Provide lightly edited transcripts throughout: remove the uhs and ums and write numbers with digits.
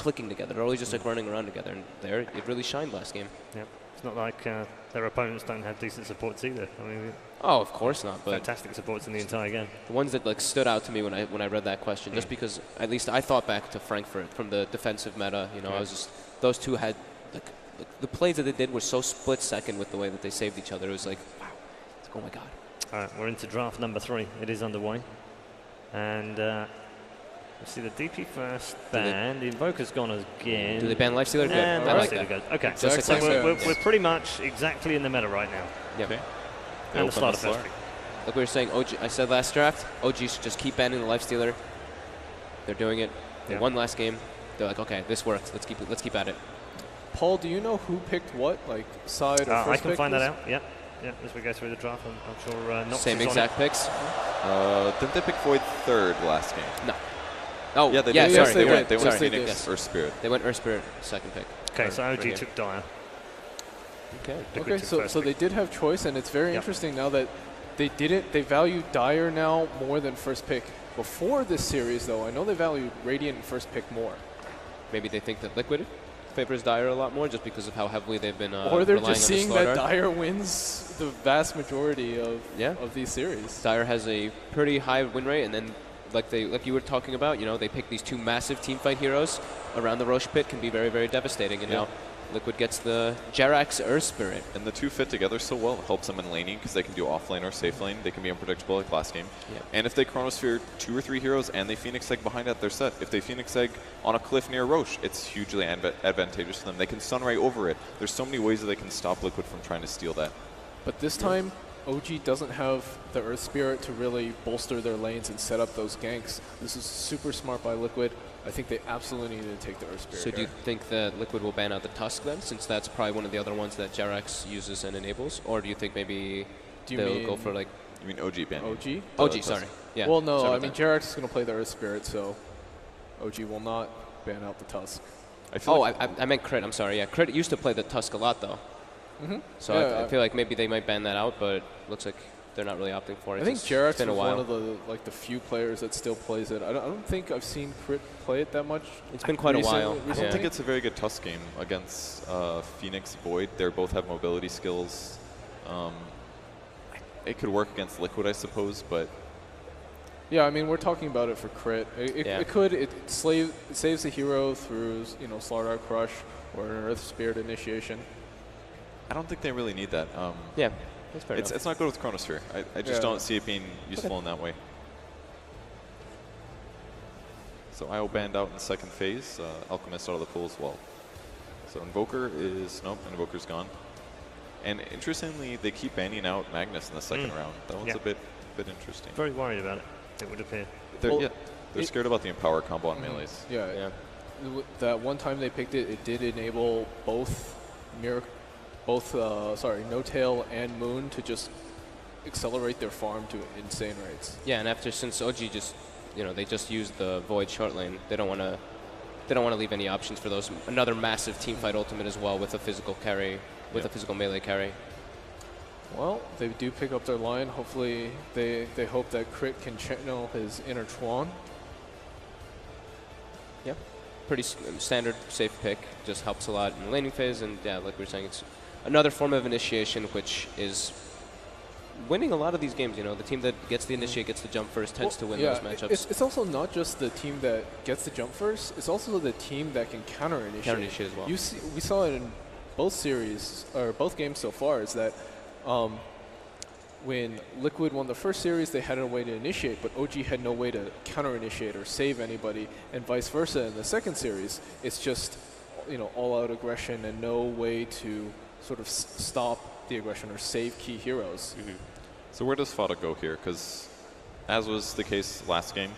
clicking together. They're always just like running around together, and there it really shined last game. Yeah, it's not like their opponents don't have decent supports either. I mean, oh, of course not. But fantastic supports in the entire game. The ones that like stood out to me when I read that question, just because at least I thought back to Frankfurt from the defensive meta. You know, I was just those two had like the plays that they did were so split second with the way that they saved each other. It was like, wow, it's like, oh my god. All right, we're into draft number 3. It is underway, and we see the DP first ban. The Invoker's gone again. Do they ban Lifestealer? Good. And I like Lifestealer goes. Okay, exactly. So we're pretty much exactly in the meta right now. Yeah. Okay. And the slaughter first. Like we were saying, OG, I said last draft, OG should just keep banning the Lifestealer. They're doing it. They won last game. They're like, okay, this works. Let's keep at it. Paul, do you know who picked what, like side or first I can pick find that out. Yeah, as we go through the draft, I'm sure. Nox Same exact picks. Didn't they pick Void third last game? No. Oh, yeah, they did. did. Sorry, They went sorry, Phoenix Earth Spirit. They went Earth Spirit second pick. Okay, so OG took Dire. Okay. Okay, so they did have choice, and it's very interesting now that they value Dire now more than first pick. Before this series, though, I know they valued Radiant and first pick more. Maybe they think that Liquid favors Dire a lot more just because of how heavily they've been or they're just seeing that Dire. Dire wins the vast majority of these series. Dire has a pretty high win rate, and then like you were talking about, you know, they pick these two massive team fight heroes around the Roche pit, can be very, very devastating. And now Liquid gets the Jerax Earth Spirit. And the two fit together so well. It helps them in laning because they can do off lane or safe lane. They can be unpredictable like last game. Yep. And if they Chronosphere 2 or 3 heroes and they Phoenix Egg behind that, they're set. If they Phoenix Egg on a cliff near Roche, it's hugely advantageous for them. They can Sunray over it. There's so many ways that they can stop Liquid from trying to steal that. But this time, OG doesn't have the Earth Spirit to really bolster their lanes and set up those ganks. This is super smart by Liquid. I think they absolutely need to take the Earth Spirit. So do you think that Liquid will ban out the Tusk then, since that's probably one of the other ones that Jerax uses and enables? Or do you think maybe they'll go for like... You mean OG ban? OG? OG, sorry. Yeah. Well, no, I mean, Jerax is going to play the Earth Spirit, so OG will not ban out the Tusk. I meant Crit, I'm sorry. Yeah, Crit used to play the Tusk a lot, though. So I feel like maybe they might ban that out, but looks like they're not really opting for it. I think Jerax is one of the few players that still plays it. I don't think I've seen Crit play it that much. It's been quite a while. I don't think it's a very good Tusk game against Phoenix Void. They both have mobility skills. It could work against Liquid, I suppose, but... Yeah, I mean, we're talking about it for Crit. It could. It saves the hero through, you know, Slardar Crush or an Earth Spirit initiation. I don't think they really need that. Yeah, that's fair enough. It's not good with Chronosphere. I just don't see it being useful in that way. So IO banned out in the second phase. Alchemist out of the pool as well. So Invoker is... Nope, Invoker's gone. And interestingly, they keep banning out Magnus in the second round. That one's a bit interesting. Very worried about it, it would appear. They're scared about the Empower combo on melees. Yeah. That one time they picked it, it did enable both No-Tail and Moon to just accelerate their farm to insane rates. Yeah, and since OG just, you know, they just used the Void short lane, they don't want to leave any options for those. Another massive team fight ultimate as well with a physical carry, with a physical melee carry. Well, they do pick up their line. Hopefully, they hope that Crit can channel his inner Tron. Yeah, pretty standard, safe pick. Just helps a lot in the laning phase, and yeah, like we were saying, it's another form of initiation, which is winning a lot of these games. You know, the team that gets the initiate, gets the jump first, tends to win those matchups. It's also not just the team that gets the jump first. It's also the team that can counter initiate. Counter initiate as well. We saw it in both series or both games so far. Is that when Liquid won the first series, they had a way to initiate, but OG had no way to counter-initiate or save anybody, and vice versa. In the second series, it's just, you know, all-out aggression and no way to sort of stop the aggression or save key heroes. So where does Fada go here? Because as was the case last game,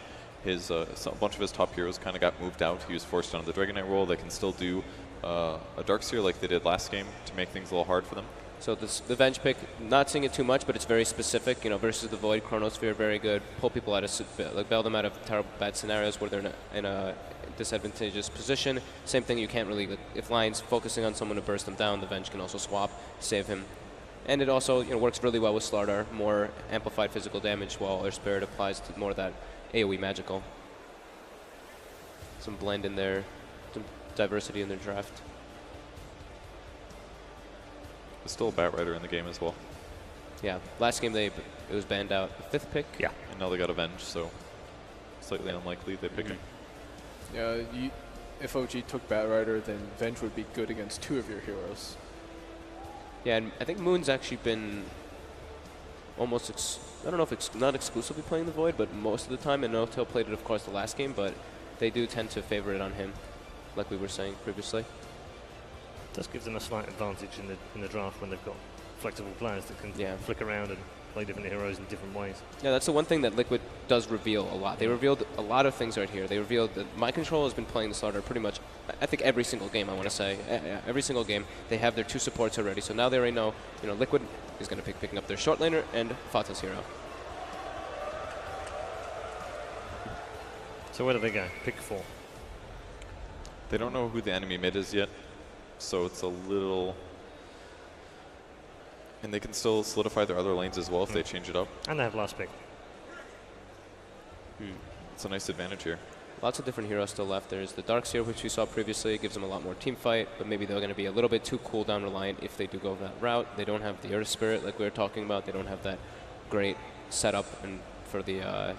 a bunch of his top heroes kind of got moved out. He was forced onto the Dragon Knight role. They can still do a Darkseer like they did last game to make things a little hard for them. So the Venge pick, not seeing it too much, but it's very specific. You know, versus the Void, Chronosphere, very good. Pull people out of, like, bail them out of terrible, bad scenarios where they're in a disadvantageous position. Same thing, you can't really, like, if Lion's focusing on someone to burst them down, the Venge can also swap, save him. And it also, you know, works really well with Slardar, more amplified physical damage, while their Spirit applies to more of that AoE magical. Some blend in there. diversity in their draft. There's still a Bat Rider in the game as well. Yeah, last game it was banned out. The 5th pick. Yeah. And now they got Avenge, so slightly unlikely they pick him. Yeah, if OG took Bat Rider, then Venge would be good against 2 of your heroes. Yeah, and I think Moon's actually been almost, I don't know if not exclusively playing the Void, but most of the time. And No-Tail played it, of course, the last game, but they do tend to favor it on him, like we were saying previously. Does give them a slight advantage in the draft when they've got flexible players that can flick around and play different heroes in different ways. Yeah, that's the one thing that Liquid does reveal a lot. They revealed a lot of things right here. They revealed that My Control has been playing the starter pretty much, I think, every single game, I want to say. Every single game. They have their 2 supports already, so now they already know, Liquid is going to be picking up their short laner and Fata's hero. So where do they go? Pick 4. They don't know who the enemy mid is yet, so it's a little... And they can still solidify their other lanes as well if they change it up. And they have last pick. It's a nice advantage here. Lots of different heroes still left. There's the Darkseer, which we saw previously. It gives them a lot more team fight, but maybe they're going to be a little bit too cooldown reliant if they do go that route. They don't have the Earth Spirit like we were talking about. They don't have that great setup for the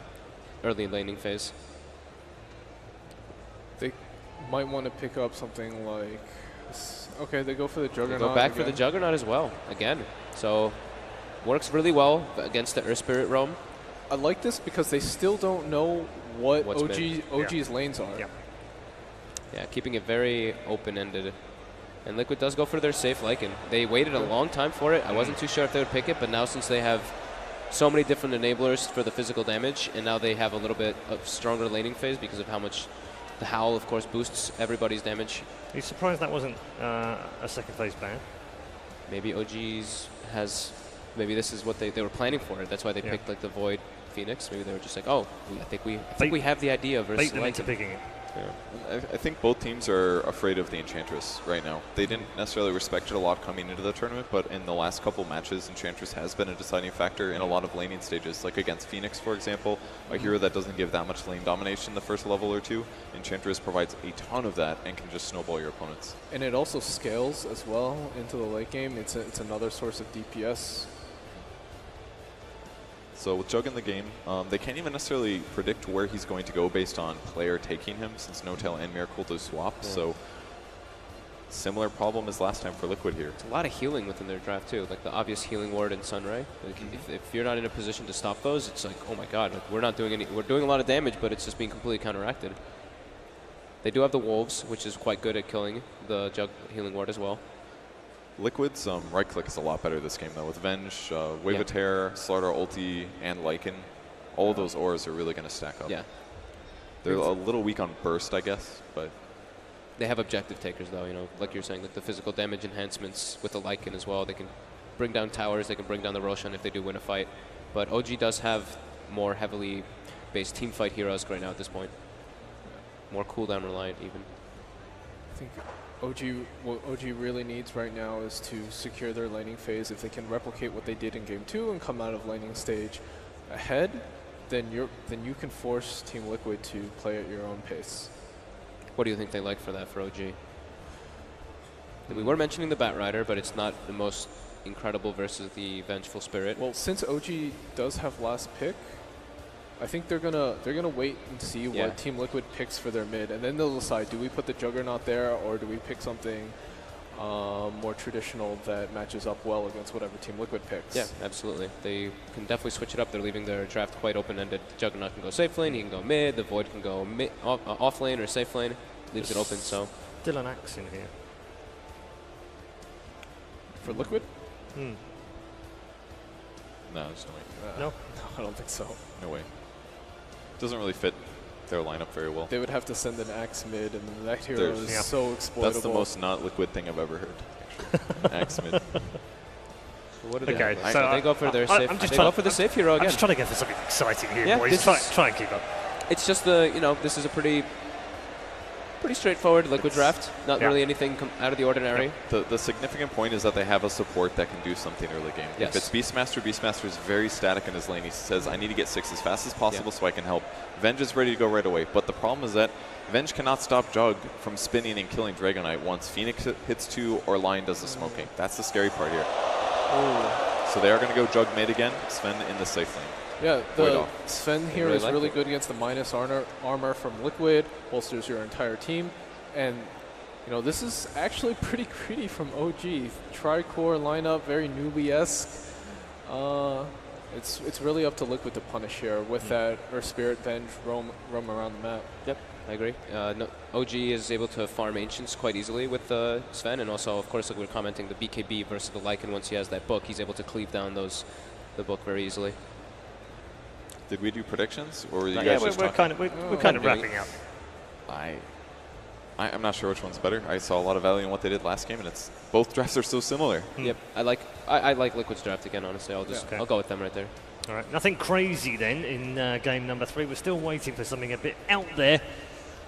early laning phase. They might want to pick up something like... Okay, they go for the Juggernaut. They go back for the Juggernaut as well, again. So, works really well against the Earth Spirit roam. I like this because they still don't know what OG's lanes are. Yeah, keeping it very open-ended. And Liquid does go for their safe Lycan. They waited a long time for it. I wasn't too sure if they would pick it, but now since they have so many different enablers for the physical damage, and now they have a little bit of stronger laning phase because of how much the Howl, of course, boosts everybody's damage. Are you surprised that wasn't a second phase ban? Maybe OG's has... Maybe this is what they were planning for it. That's why they picked like the Void Phoenix. Maybe they were just like, oh, I think we have the idea versus them into picking it. Yeah. I think both teams are afraid of the Enchantress right now. They didn't necessarily respect it a lot coming into the tournament, but in the last couple matches, Enchantress has been a deciding factor in a lot of laning stages. Like against Phoenix, for example, a hero that doesn't give that much lane domination the first level or 2, Enchantress provides a ton of that and can just snowball your opponents. And it also scales as well into the late game. It's another source of DPS. So with Jug in the game, they can't even necessarily predict where he's going to go based on player taking him, since No-Tail and Miracle do swap. Yeah. So similar problem as last time for Liquid here. It's a lot of healing within their draft too, like the obvious healing ward and Sunray. Like if you're not in a position to stop those, it's like, oh my god, like we're doing a lot of damage, but it's just being completely counteracted. They do have the Wolves, which is quite good at killing the Jug healing ward as well. Liquid's right click is a lot better this game though. With Venge, Wave of Terror, Slardar ulti, and Lycan, all of those auras are really going to stack up. Yeah. They're a little weak on burst, I guess, but... They have objective takers though, like you're saying, like the physical damage enhancements with the Lycan as well. They can bring down towers, they can bring down the Roshan if they do win a fight. But OG does have more heavily based team fight heroes right now at this point. More cooldown reliant even. I think what OG really needs right now is to secure their laning phase. If they can replicate what they did in Game 2 and come out of laning stage ahead, then you can force Team Liquid to play at your own pace. What do you think they like for that for OG? We were mentioning the Bat Rider, but it's not the most incredible versus the Vengeful Spirit. Well, since OG does have last pick, I think they're gonna wait and see what Team Liquid picks for their mid, and then they'll decide: do we put the Juggernaut there, or do we pick something more traditional that matches up well against whatever Team Liquid picks? Yeah, absolutely. They can definitely switch it up. They're leaving their draft quite open-ended. Juggernaut can go safe lane, he can go mid. The Void can go off lane or safe lane. Leaves it open. So still an axe in here for Liquid. No, there's no way. No, I don't think so. No way. Doesn't really fit their lineup very well. They would have to send an axe mid, and that hero is so exploitable. That's the most not Liquid thing I've ever heard, actually. Axe mid. So what do they have? So they go for their safe. They go for the safe hero again. I'm just trying to get for something exciting here, yeah, boys. Try and keep up. It's just this is a pretty Pretty straightforward Liquid draft. Not really anything out of the ordinary. The significant point is that they have a support that can do something early game. Yes. If it's Beastmaster is very static in his lane. He says, I need to get 6 as fast as possible so I can help. Venge is ready to go right away. But the problem is that Venge cannot stop Jug from spinning and killing Dragon Knight once Phoenix hits 2 or Lion does the smoking. That's the scary part here. So they are going to go Jug mid again. Sven in the safe lane. Yeah, the Sven here is really good against the minus armor from Liquid, bolsters your entire team, and you know this is actually pretty greedy from OG. Tri-core lineup, very newbie-esque. It's really up to Liquid to punish here with that Earth Spirit Venge roam around the map. Yep, I agree. OG is able to farm Ancients quite easily with Sven, and also, of course, like we were commenting, the BKB versus the Lycan, once he has that book, he's able to cleave down the book very easily. Did we do predictions, or were you guys just talking? We're kind of wrapping up. I'm not sure which one's better. I saw a lot of value in what they did last game, and it's both drafts are so similar. Yep, I like Liquid's draft again. Honestly, I'll go with them right there. All right, nothing crazy then in game number 3. We're still waiting for something a bit out there.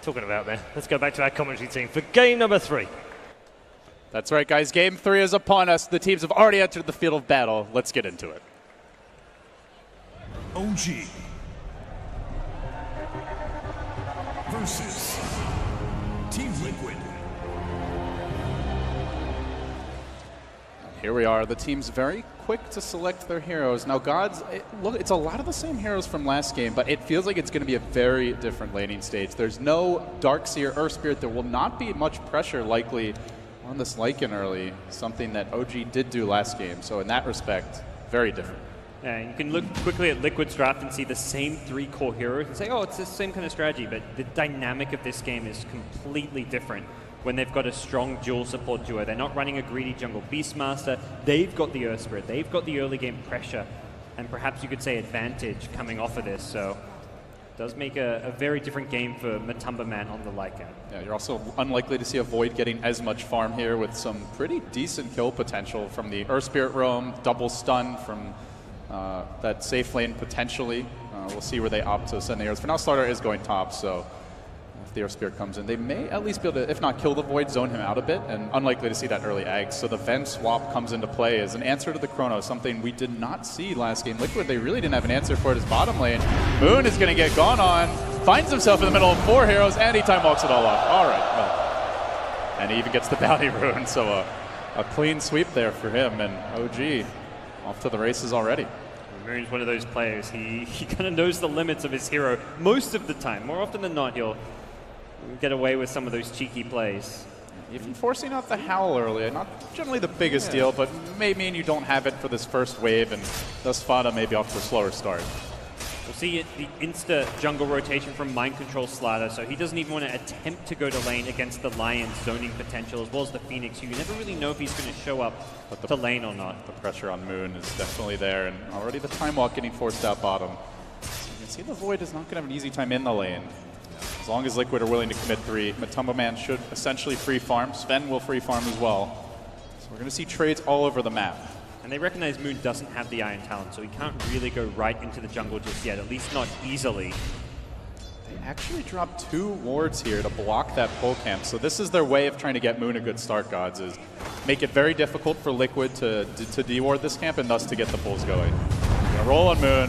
Talking about there, let's go back to our commentary team for game number 3. That's right, guys. Game 3 is upon us. The teams have already entered the field of battle. Let's get into it. OG versus Team Liquid. Here we are. The team's very quick to select their heroes. Now, Gods, look, it's a lot of the same heroes from last game, but it feels like it's going to be a very different laning stage. There's no Darkseer, Earth Spirit. There will not be much pressure likely on this Lycan early, something that OG did do last game. So in that respect, very different. Yeah, you can look quickly at Liquid's draft and see the same 3 core heroes and say, oh, it's the same kind of strategy, but the dynamic of this game is completely different when they've got a strong dual support duo. They're not running a greedy jungle Beastmaster. They've got the Earth Spirit. They've got the early game pressure and perhaps you could say advantage coming off of this. So it does make a very different game for Matumba Man on the Lycan. Yeah, you're also unlikely to see a Void getting as much farm here with some pretty decent kill potential from the Earth Spirit roam, double stun from that safe lane potentially. We'll see where they opt to send the arrows. For now, Starter is going top, so if the Earth Spirit comes in, they may at least be able to, if not kill the Void, zone him out a bit, and unlikely to see that early egg. So the Ven swap comes into play as an answer to the Chrono, something we did not see last game. Liquid, they really didn't have an answer for it as bottom lane. Moon is going to get gone on, finds himself in the middle of 4 heroes, and he time walks it all off. All right, well, and he even gets the bounty rune, so a clean sweep there for him, and OG off to the races already. Moon's one of those players. He kind of knows the limits of his hero most of the time. More often than not, he'll get away with some of those cheeky plays. Even forcing out the Howl early, not generally the biggest deal, but may mean you don't have it for this first wave, and thus Fada may be off to a slower start. We'll see the insta jungle rotation from Mind Control Slatter, so he doesn't even want to attempt to go to lane against the Lion's zoning potential, as well as the Phoenix, who you never really know if he's going to show up to lane or not. The pressure on Moon is definitely there, and already the Time Walk getting forced out bottom. So you can see the Void is not going to have an easy time in the lane. As long as Liquid are willing to commit 3, Matumba Man should essentially free farm. Sven will free farm as well. So we're going to see trades all over the map. And they recognize Moon doesn't have the Iron Talon, so he can't really go right into the jungle just yet, at least not easily. They actually dropped 2 wards here to block that pole camp, so this is their way of trying to get Moon a good start, Gods, is make it very difficult for Liquid to deward this camp and thus to get the pulls going. Gonna roll on Moon,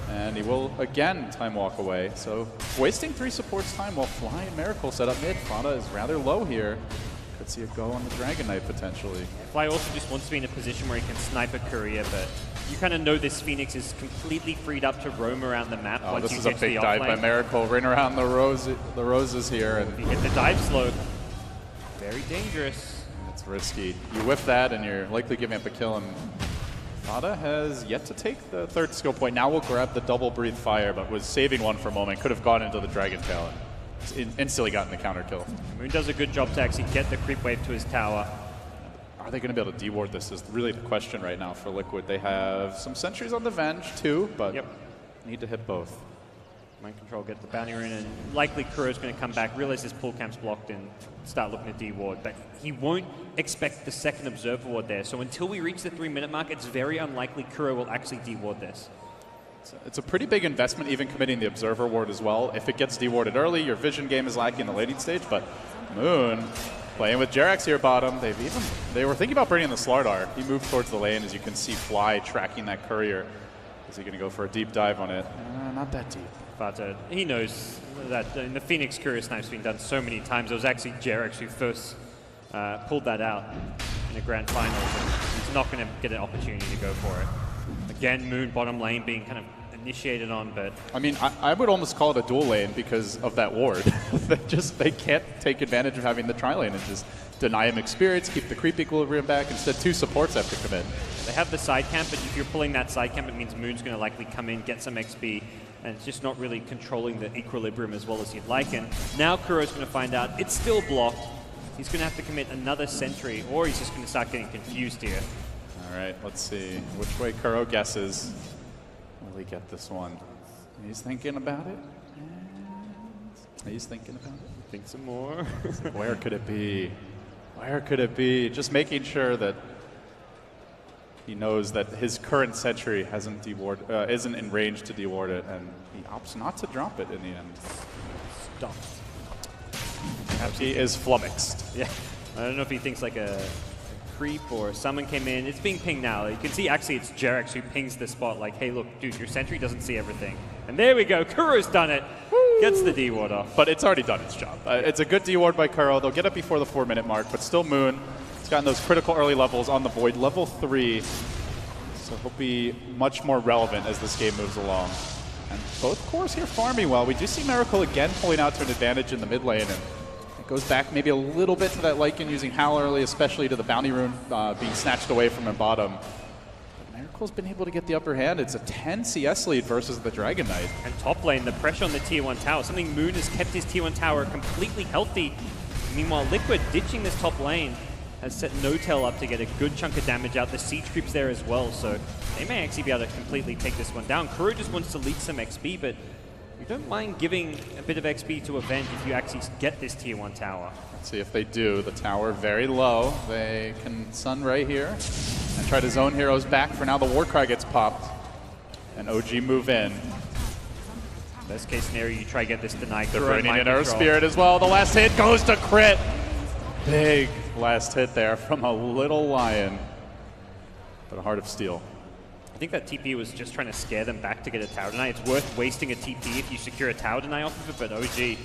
and he will again time walk away, so wasting 3 supports time while Flying Miracle set up mid. Fada is rather low here. Could see it go on the Dragon Knight potentially. Fly also just wants to be in a position where he can snipe a courier, but you kind of know this Phoenix is completely freed up to roam around the map once this you is get a to the big dive by offlane. Miracle, right around the roses here, and You hit the dive slope. Very dangerous. it's risky. You whiff that, and you're likely giving up a kill. And Fada has yet to take the 3rd skill point. Now will grab the double breathe fire, but was saving one for a moment. Could have gone into the Dragon Talon. Instantly gotten the counter kill. Moon does a good job to actually get the creep wave to his tower. Are they going to be able to deward this is really the question right now for Liquid. They have some sentries on the Venge too, but need to hit both. Mind Control get the bounty rune, and likely Kuro's going to come back, realize his pull camp's blocked, and start looking to deward. But he won't expect the 2nd Observer ward there, so until we reach the 3-minute mark, it's very unlikely Kuro will actually deward this. It's a pretty big investment, even committing the Observer ward as well. If it gets dewarded early, your vision game is lacking in the laning stage, but Moon playing with Jerax here bottom. They were thinking about bringing the Slardar. He moved towards the lane, as you can see Fly tracking that courier. Is he going to go for a deep dive on it? Not that deep. But he knows that in the Phoenix Courier Snipe's been done so many times. It was actually Jerax who first pulled that out in the grand finals. And he's not going to get an opportunity to go for it. Again, Moon bottom lane being kind of initiated on, but I mean, I would almost call it a dual lane because of that ward. they can't take advantage of having the tri lane and just deny him experience, keep the creep equilibrium back. Instead, 2 supports have to commit. They have the side camp, but if you're pulling that side camp, it means Moon's going to likely come in, get some XP, and it's just not really controlling the equilibrium as well as you'd like. And now Kuro's going to find out it's still blocked. He's going to have to commit another sentry, or he's just going to start getting confused here. All right, let's see which way Kuro guesses. Will he get this one? He's thinking about it. He's thinking about it. Think some more. Where could it be? Where could it be? Just making sure that he knows that his current sentry hasn't isn't in range to deward it, and he opts not to drop it in the end. Stop. He is flummoxed. Yeah. I don't know if he thinks like a creep or someone came in. It's being pinged now. You can see actually it's Jerax who pings the spot like, hey, look, dude, your sentry doesn't see everything. And there we go. Kuro's done it. Woo! Gets the D-ward off. But it's already done its job. It's a good D-ward by Kuro. They'll get it before the 4-minute mark, but still Moon. He's gotten those critical early levels on the Void. Level 3. So he'll be much more relevant as this game moves along. And both cores here farming well. We do see Miracle again pulling out to an advantage in the mid lane. And it goes back maybe a little bit to that Lycan using Howl early, especially to the Bounty Rune being snatched away from him bottom. But Miracle's been able to get the upper hand. It's a 10 CS lead versus the Dragon Knight. And top lane, the pressure on the Tier 1 tower. Something Moon has kept his Tier 1 tower completely healthy. Meanwhile, Liquid ditching this top lane has set No-Tail up to get a good chunk of damage out. The siege creeps there as well, so they may actually be able to completely take this one down. Kuro just wants to leak some XP, but we don't mind giving a bit of XP to Event if you actually get this Tier 1 tower. Let's see if they do. The tower very low. They can Sun right here and try to zone heroes back. For now, the Warcry gets popped. And OG move in. Best case scenario, you try to get this denied. They're bringing in Earth Spirit as well. The last hit goes to crit. Big last hit there from a little Lion. But a Heart of Steel. I think that TP was just trying to scare them back to get a tower deny. It's worth wasting a TP if you secure a tower deny off of it, but OG,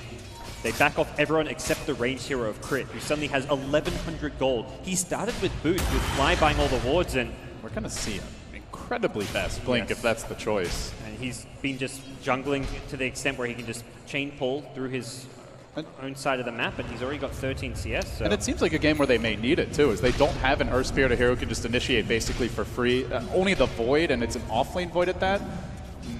they back off everyone except the ranged hero of Crit, who suddenly has 1,100 gold. He started with Boost, with Fly buying all the wards, and we're going to see an incredibly fast Blink if that's the choice. And he's been just jungling to the extent where he can just chain pull through his own side of the map, and he's already got 13 CS. So. And it seems like a game where they may need it too, is they don't have an Earth Spirit, a hero who can just initiate basically for free. Only the Void, and it's an offlane Void at that.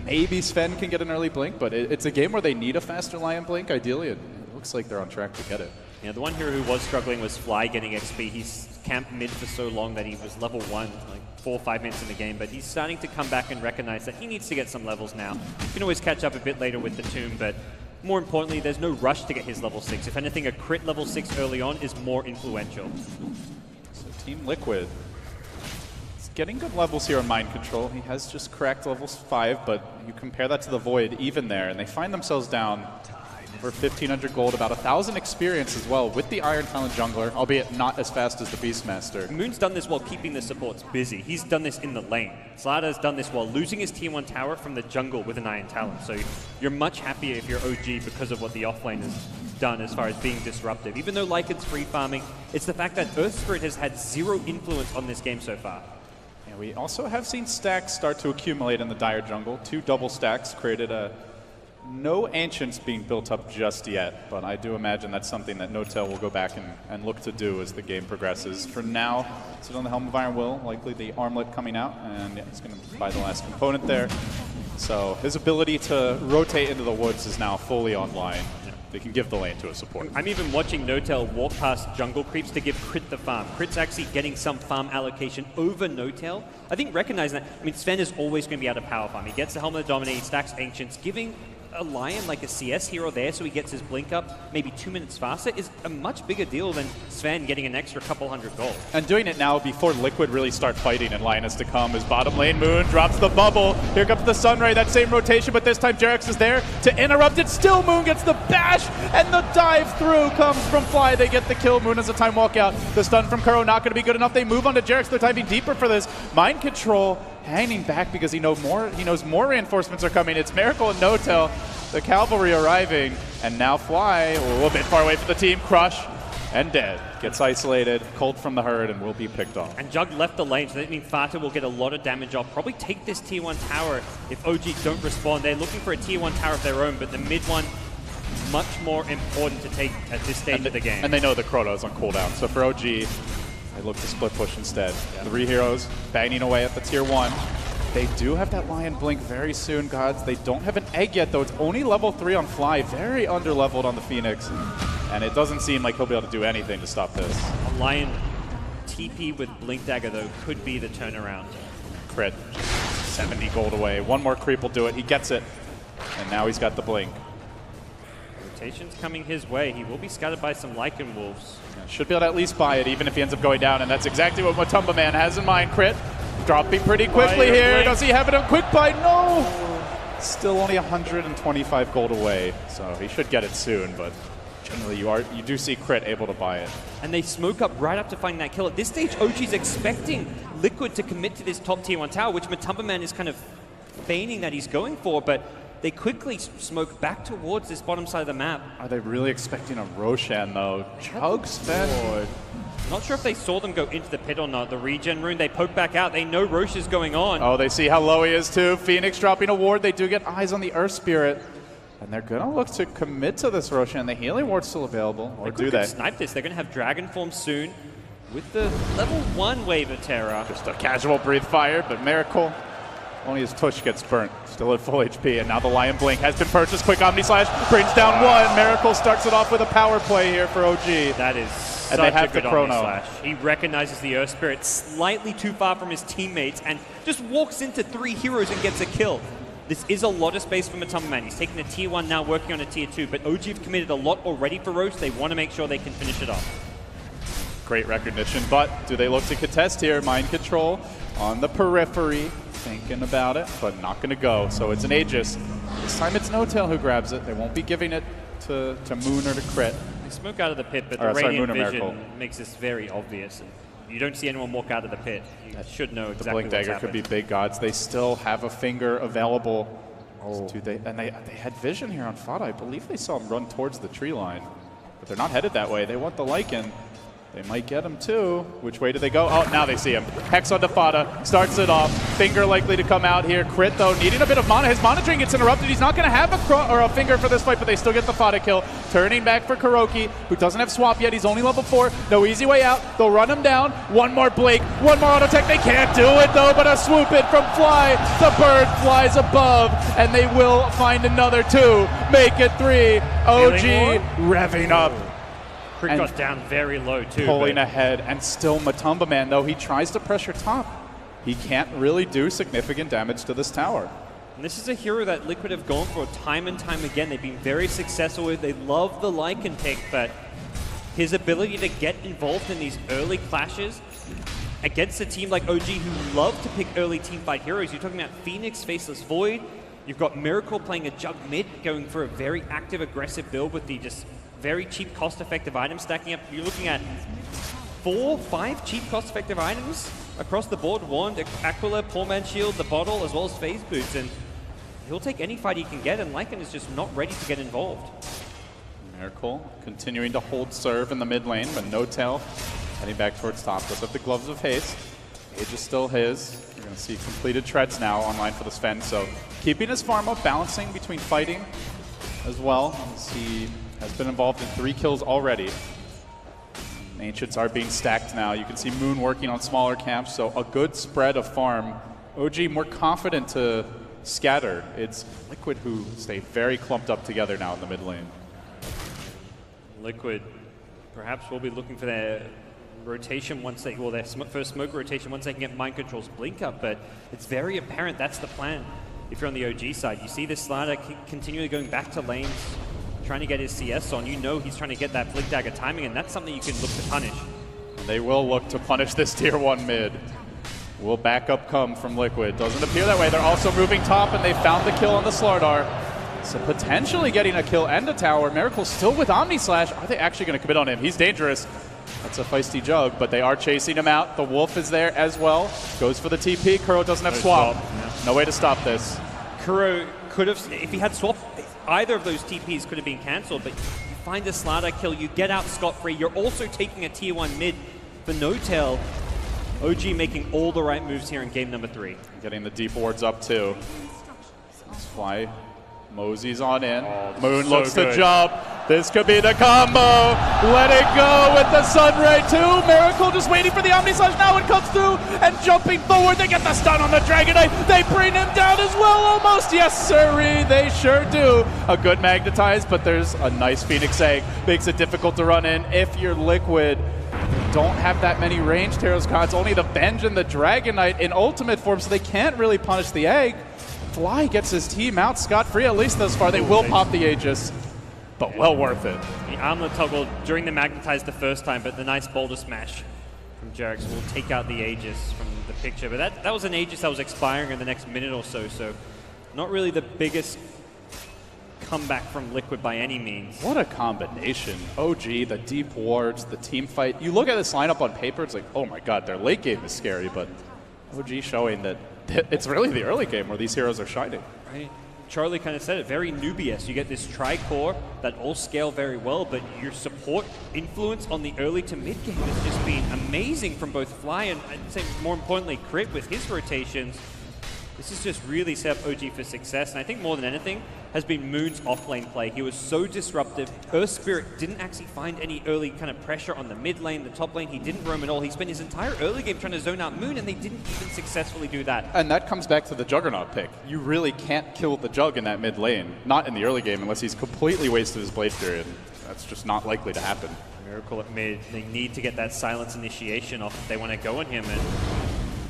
Maybe Sven can get an early Blink, but it's a game where they need a faster Lion Blink, ideally. It looks like they're on track to get it. Yeah, the one hero who was struggling was Fly getting XP. He's camped mid for so long that he was level 1, like 4 or 5 minutes in the game, but he's starting to come back and recognize that he needs to get some levels now. You can always catch up a bit later with the Tomb, but more importantly, there's no rush to get his level 6. If anything, a crit level 6 early on is more influential. So Team Liquid is getting good levels here on Mind Control. He has just cracked levels 5, but you compare that to the Void even there, and they find themselves down for 1,500 gold, about 1,000 experience as well with the Iron Talon jungler, albeit not as fast as the Beastmaster. Moon's done this while keeping the supports busy. He's done this in the lane. Slada's done this while losing his Tier 1 tower from the jungle with an Iron Talon. So you're much happier if you're OG because of what the offlane has done as far as being disruptive. Even though Lycan's free farming, it's the fact that Earth Spirit has had 0 influence on this game so far. Yeah, we also have seen stacks start to accumulate in the Dire jungle. 2 double stacks created no Ancients being built up just yet, but I do imagine that's something that No-Tail will go back and look to do as the game progresses. For now, sit on the Helm of Iron Will, likely the armlet coming out, and yeah, he's going to buy the last component there. So his ability to rotate into the woods is now fully online. Yeah. They can give the lane to a support. I'm even watching No-Tail walk past jungle creeps to give Crit the farm. Crit's actually getting some farm allocation over No-Tail. I think recognizing that, I mean, Sven is always going to be able to power farm. He gets the Helmet of Dominate, he stacks Ancients, giving a Lion like a CS hero there so he gets his blink up maybe 2 minutes faster is a much bigger deal than Sven getting an extra couple hundred gold. And doing it now before Liquid really start fighting and Lion is to come is bottom lane. Moon drops the bubble. Here comes the Sunray, that same rotation, but this time Jarex is there to interrupt it. Still Moon gets the bash, and the dive through comes from Fly. They get the kill. Moon has a time walk out. The stun from Kuro not going to be good enough. They move on to Jarex. They're diving deeper for this. Mind Control hanging back because he knows more reinforcements are coming. It's Miracle and No-Tail, the cavalry arriving, and now Fly a little bit far away from the team. Crush and dead. Gets isolated, Colt from the herd, and will be picked off. And Jug left the lane, so that means Fata will get a lot of damage off. Probably take this tier 1 tower if OG don't respond. They're looking for a tier 1 tower of their own, but the mid one, much more important to take at this stage of the game. And they know the Chrono is on cooldown, so for OG, they look to split push instead. Yeah. 3 heroes banging away at the tier 1. They do have that Lion blink very soon, gods. They don't have an egg yet, though. It's only level 3 on Fly, very under-leveled on the Phoenix. And it doesn't seem like he'll be able to do anything to stop this. A Lion TP with Blink Dagger, though, could be the turnaround. Crit. 70 gold away. One more creep will do it. He gets it. And now he's got the blink. Rotation's coming his way. He will be scattered by some Lycan Wolves. Yeah, should be able to at least buy it, even if he ends up going down. And that's exactly what Matumba Man has in mind. Crit. Dropping pretty quickly here. Blink. Does he have it on quick buy? No! Still only 125 gold away. So he should get it soon, but generally you do see Crit able to buy it. And they smoke up right up to finding that kill. At this stage, OG's expecting Liquid to commit to this top tier 1 tower, which Matumba Man is kind of feigning that he's going for, but they quickly smoke back towards this bottom side of the map. Are they really expecting a Roshan, though? Chug Sven. Not sure if they saw them go into the pit or not. The regen rune, they poke back out. They know Roche is going on. Oh, they see how low he is, too. Phoenix dropping a ward. They do get eyes on the Earth Spirit. And they're going to look to commit to this Roshan. The healing ward's still available. Or do they? Snipe this. They're going to have Dragon Form soon with the level 1 Wave of Terror. Just a casual breathe fire, but Miracle, only his tush gets burnt. Still at full HP, and now the Lion Blink has been purchased. Quick Omni Slash brings down one. Miracle starts it off with a power play here for OG. That is and they have the Chrono. Slash. He recognizes the Earth Spirit slightly too far from his teammates and just walks into 3 heroes and gets a kill. This is a lot of space for Matumba Man. He's taking a tier 1 now, working on a tier 2, but OG have committed a lot already for Roche. They want to make sure they can finish it off. Great recognition, but do they look to contest here? Mind Control on the periphery, thinking about it, but not going to go. So it's an Aegis. This time it's No-Tail who grabs it. They won't be giving it to Moon or to Crit. They smoke out of the pit, but the Radiant Vision makes this very obvious. You don't see anyone walk out of the pit. You should know exactly what's happening. The Blink Dagger could be big, gods. They still have a finger available. Oh. And they had vision here on Fata. I believe they saw him run towards the tree line. But they're not headed that way. They want the Lycan. They might get him too. Which way do they go? Oh, now they see him. Hex onto Fata. Starts it off. Finger likely to come out here. Crit, though, needing a bit of mana. His mana drain gets interrupted. He's not going to have a finger for this fight, but they still get the Fata kill. Turning back for Kuroki, who doesn't have swap yet. He's only level 4. No easy way out. They'll run him down. One more Blake. One more auto tech. They can't do it, though, but a swoop in from Fly. The bird flies above, and they will find another 2. Make it 3. OG revving up. Crit got down very low, too. Pulling ahead, and still Matumba Man, though he tries to pressure top. He can't really do significant damage to this tower. And this is a hero that Liquid have gone for time and time again. They've been very successful with. They love the Lycan pick, but his ability to get involved in these early clashes against a team like OG who love to pick early teamfight heroes. You're talking about Phoenix, Faceless Void. You've got Miracle playing a Jug mid, going for a very active, aggressive build with the just very cheap, cost-effective items stacking up. You're looking at 4, 5 cheap, cost-effective items across the board. Wand, Aquila, Poor Man's Shield, the Bottle, as well as Phase Boots. And he'll take any fight he can get, and Lycan is just not ready to get involved. Miracle continuing to hold serve in the mid lane, but No-Tail heading back towards top. Does have the Gloves of Haste. Age is still his. You're going to see completed treads now online for the Sven. So keeping his farm up, balancing between fighting as well, as he has been involved in 3 kills already. Ancients are being stacked now. You can see Moon working on smaller camps, so a good spread of farm. OG more confident to scatter. It's Liquid who stay very clumped up together now in the mid lane. Liquid perhaps will be looking for their rotation once they, well, their first smoke rotation once they can get Mind Control's blink up, but it's very apparent that's the plan. if you're on the OG side. You see this slider continually going back to lanes, trying to get his CS on. You know he's trying to get that Blink Dagger timing, and that's something you can look to punish. They will look to punish this tier 1 mid. Will backup come from Liquid? Doesn't appear that way. They're also moving top, and they found the kill on the Slardar. So potentially getting a kill and a tower. Miracle still with Omni Slash. Are they actually going to commit on him? He's dangerous. That's a feisty Jug, but they are chasing him out. The Wolf is there as well. Goes for the TP. Kuro doesn't have swap. Yeah. No way to stop this. Kuro could have, if he had swap, either of those TPs could have been cancelled, but you find a Slardar kill, you get out scot-free. You're also taking a tier 1 mid for no tail. OG making all the right moves here in game number 3. Getting the deep wards up too. That's why Mosey's on in. Moon looks to jump. This could be the combo. Let it go with the Sunray too. Miracle just waiting for the Omni Slash. Now it comes through and jumping forward. They get the stun on the Dragonite. They bring him down as well almost. Yes, sirree. They sure do. A good magnetize, but there's a nice Phoenix Egg. Makes it difficult to run in. If you're Liquid, don't have that many ranged heroes. It's only the Venge and the Dragonite in ultimate form, so they can't really punish the Egg. Fly gets his team out scot-free, at least thus far. They will pop the Aegis, but well worth it. The armlet toggle during the magnetize the first time, but the nice boulder smash from Jerix will take out the Aegis from the picture. But that was an Aegis that was expiring in the next minute or so, so not really the biggest comeback from Liquid by any means. What a combination. OG, the deep wards, the team fight. You look at this lineup on paper, it's like, oh my god, their late game is scary, but OG showing that it's really the early game where these heroes are shining. Right. Charlie kind of said it, very Nubius. You get this tri-core that all scale very well, but your support influence on the early to mid game has just been amazing from both Fly and I'd say more importantly Crit with his rotations. This has just really set up OG for success, and I think more than anything has been Moon's offlane play. He was so disruptive. Earth Spirit didn't actually find any early kind of pressure on the mid lane, the top lane. He didn't roam at all. He spent his entire early game trying to zone out Moon, and they didn't even successfully do that. And that comes back to the Juggernaut pick. You really can't kill the Jug in that mid lane, not in the early game, unless he's completely wasted his blade period. That's just not likely to happen. Miracle at mid. They need to get that silence initiation off if they want to go on him, and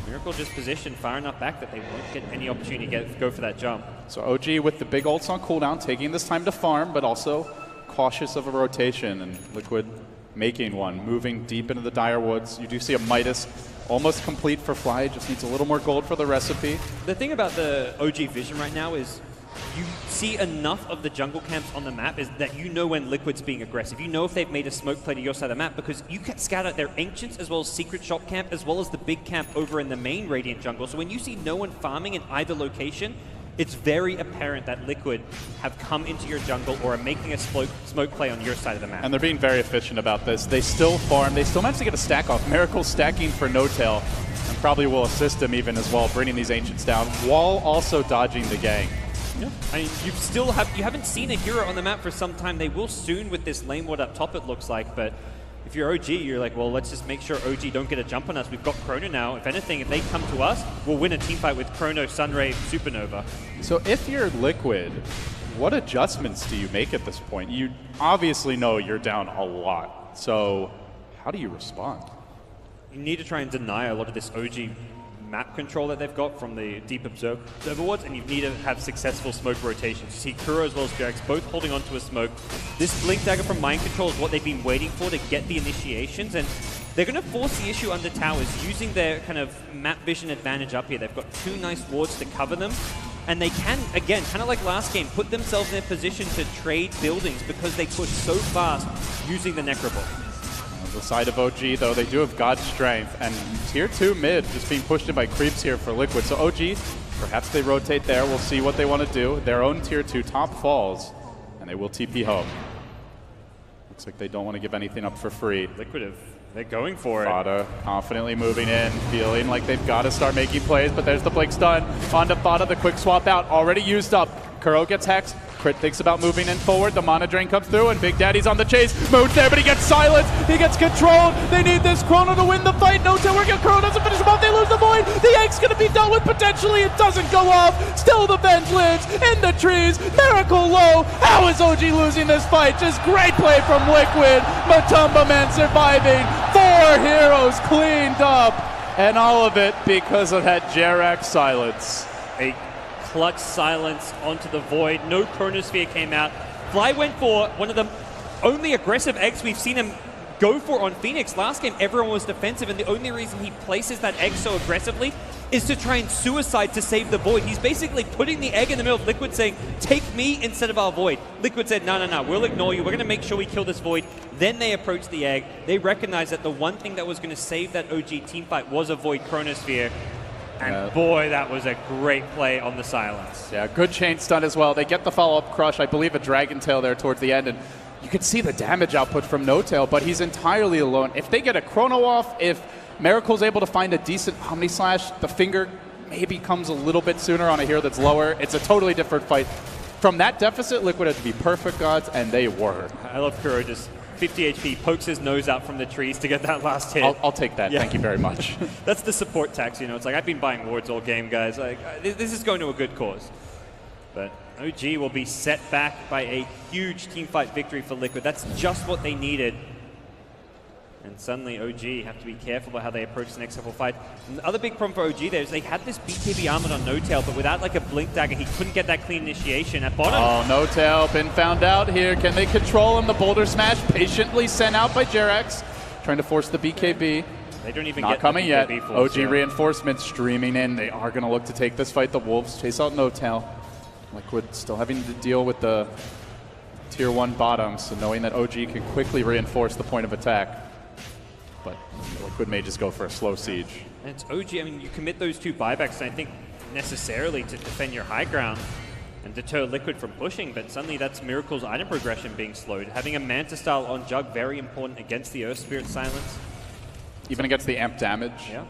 Miracle just positioned far enough back that they won't get any opportunity to go for that jump. So OG with the big ults on cooldown, taking this time to farm, but also cautious of a rotation, and Liquid making one, moving deep into the Dire Woods. You do see a Midas almost complete for Fly, just needs a little more gold for the recipe. The thing about the OG vision right now is you see enough of the jungle camps on the map is that you know when Liquid's being aggressive. You know if they've made a smoke play to your side of the map because you can scout out their Ancients as well as Secret Shop camp as well as the big camp over in the main Radiant jungle. So when you see no one farming in either location, it's very apparent that Liquid have come into your jungle or are making a smoke play on your side of the map. And they're being very efficient about this. They still farm. They still manage to get a stack off. Miracle stacking for No Tail and probably will assist him even as well, bringing these Ancients down while also dodging the gang. Yeah. I mean, you haven't seen a hero on the map for some time. They will soon with this lane ward up top, it looks like. But if you're OG, you're like, well, let's just make sure OG don't get a jump on us. We've got Chrono now. If anything, if they come to us, we'll win a team fight with Chrono, Sunray, Supernova. So if you're Liquid, what adjustments do you make at this point? You obviously know you're down a lot. So how do you respond? You need to try and deny a lot of this OG map control that they've got from the deep observer wards, and you need to have successful smoke rotations. You see Kuro as well as Jerix both holding onto a smoke. This Blink Dagger from Mind Control is what they've been waiting for to get the initiations, and they're going to force the issue under towers using their kind of map vision advantage up here. They've got two nice wards to cover them, and they can, again, kind of like last game, put themselves in a position to trade buildings because they push so fast using the Necroball. On the side of OG, though, they do have God's Strength, and tier 2 mid just being pushed in by creeps here for Liquid. So OG, perhaps they rotate there. We'll see what they want to do. Their own tier 2 top falls, and they will TP home. Looks like they don't want to give anything up for free. Liquid, they're going for it. Fada confidently moving in, feeling like they've got to start making plays, but there's the Blink stun. Onto Fada, the quick swap out, already used up. Kuro gets hexed. Crit thinks about moving in forward. The mana drain comes through, and Big Daddy's on the chase. Moon's there, but he gets silenced. He gets controlled. They need this Chrono to win the fight. No tail working. Kuro doesn't finish him off. They lose the Void. The Egg's going to be dealt with potentially. It doesn't go off. Still the Venge lives in the trees. Miracle low. How is OG losing this fight? Just great play from Liquid. Matumba Man surviving. 4 heroes cleaned up. And all of it because of that Jerax silence. A clutch silence onto the Void. No Chronosphere came out. Fly went for one of the only aggressive eggs we've seen him go for on Phoenix. Last game, everyone was defensive, and the only reason he places that egg so aggressively is to try and suicide to save the Void. He's basically putting the egg in the middle of Liquid, saying, take me instead of our Void. Liquid said, no, we'll ignore you. We're going to make sure we kill this Void. Then they approach the egg. They recognize that the one thing that was going to save that OG team fight was a Void Chronosphere. And boy, that was a great play on the silence. Yeah, good chain stun as well. They get the follow-up crush, I believe a Dragon Tail there towards the end, and you can see the damage output from No Tail, but he's entirely alone. If they get a Chrono off, if Miracle's able to find a decent Omni Slash, the finger maybe comes a little bit sooner on a hero that's lower. It's a totally different fight. From that deficit, Liquid had to be perfect gods, and they were. I love Kuro just 50 HP, pokes his nose out from the trees to get that last hit. I'll take that. Yeah. Thank you very much. That's the support tax, you know. It's like, I've been buying wards all game, guys. Like, this is going to a good cause. But OG will be set back by a huge teamfight victory for Liquid. That's just what they needed. And suddenly OG have to be careful about how they approach the next couple of fights. And the other big problem for OG there is they had this BKB armor on No Tail, but without like a Blink Dagger, he couldn't get that clean initiation at bottom. Oh, No Tail been found out here. Can they control him? The Boulder Smash patiently sent out by Jerax, trying to force the BKB. They don't even Not get coming the yet. BKB force, OG reinforcements streaming in. They are going to look to take this fight. The Wolves chase out No Tail. Liquid still having to deal with the tier 1 bottom, so knowing that OG can quickly reinforce the point of attack. But Liquid may just go for a slow siege. And it's OG, I mean, you commit those 2 buybacks, I think, necessarily to defend your high ground and deter Liquid from pushing, but suddenly that's Miracle's item progression being slowed. Having a Manta style on Jug, very important against the Earth Spirit silence. Even against the amp damage. Yeah.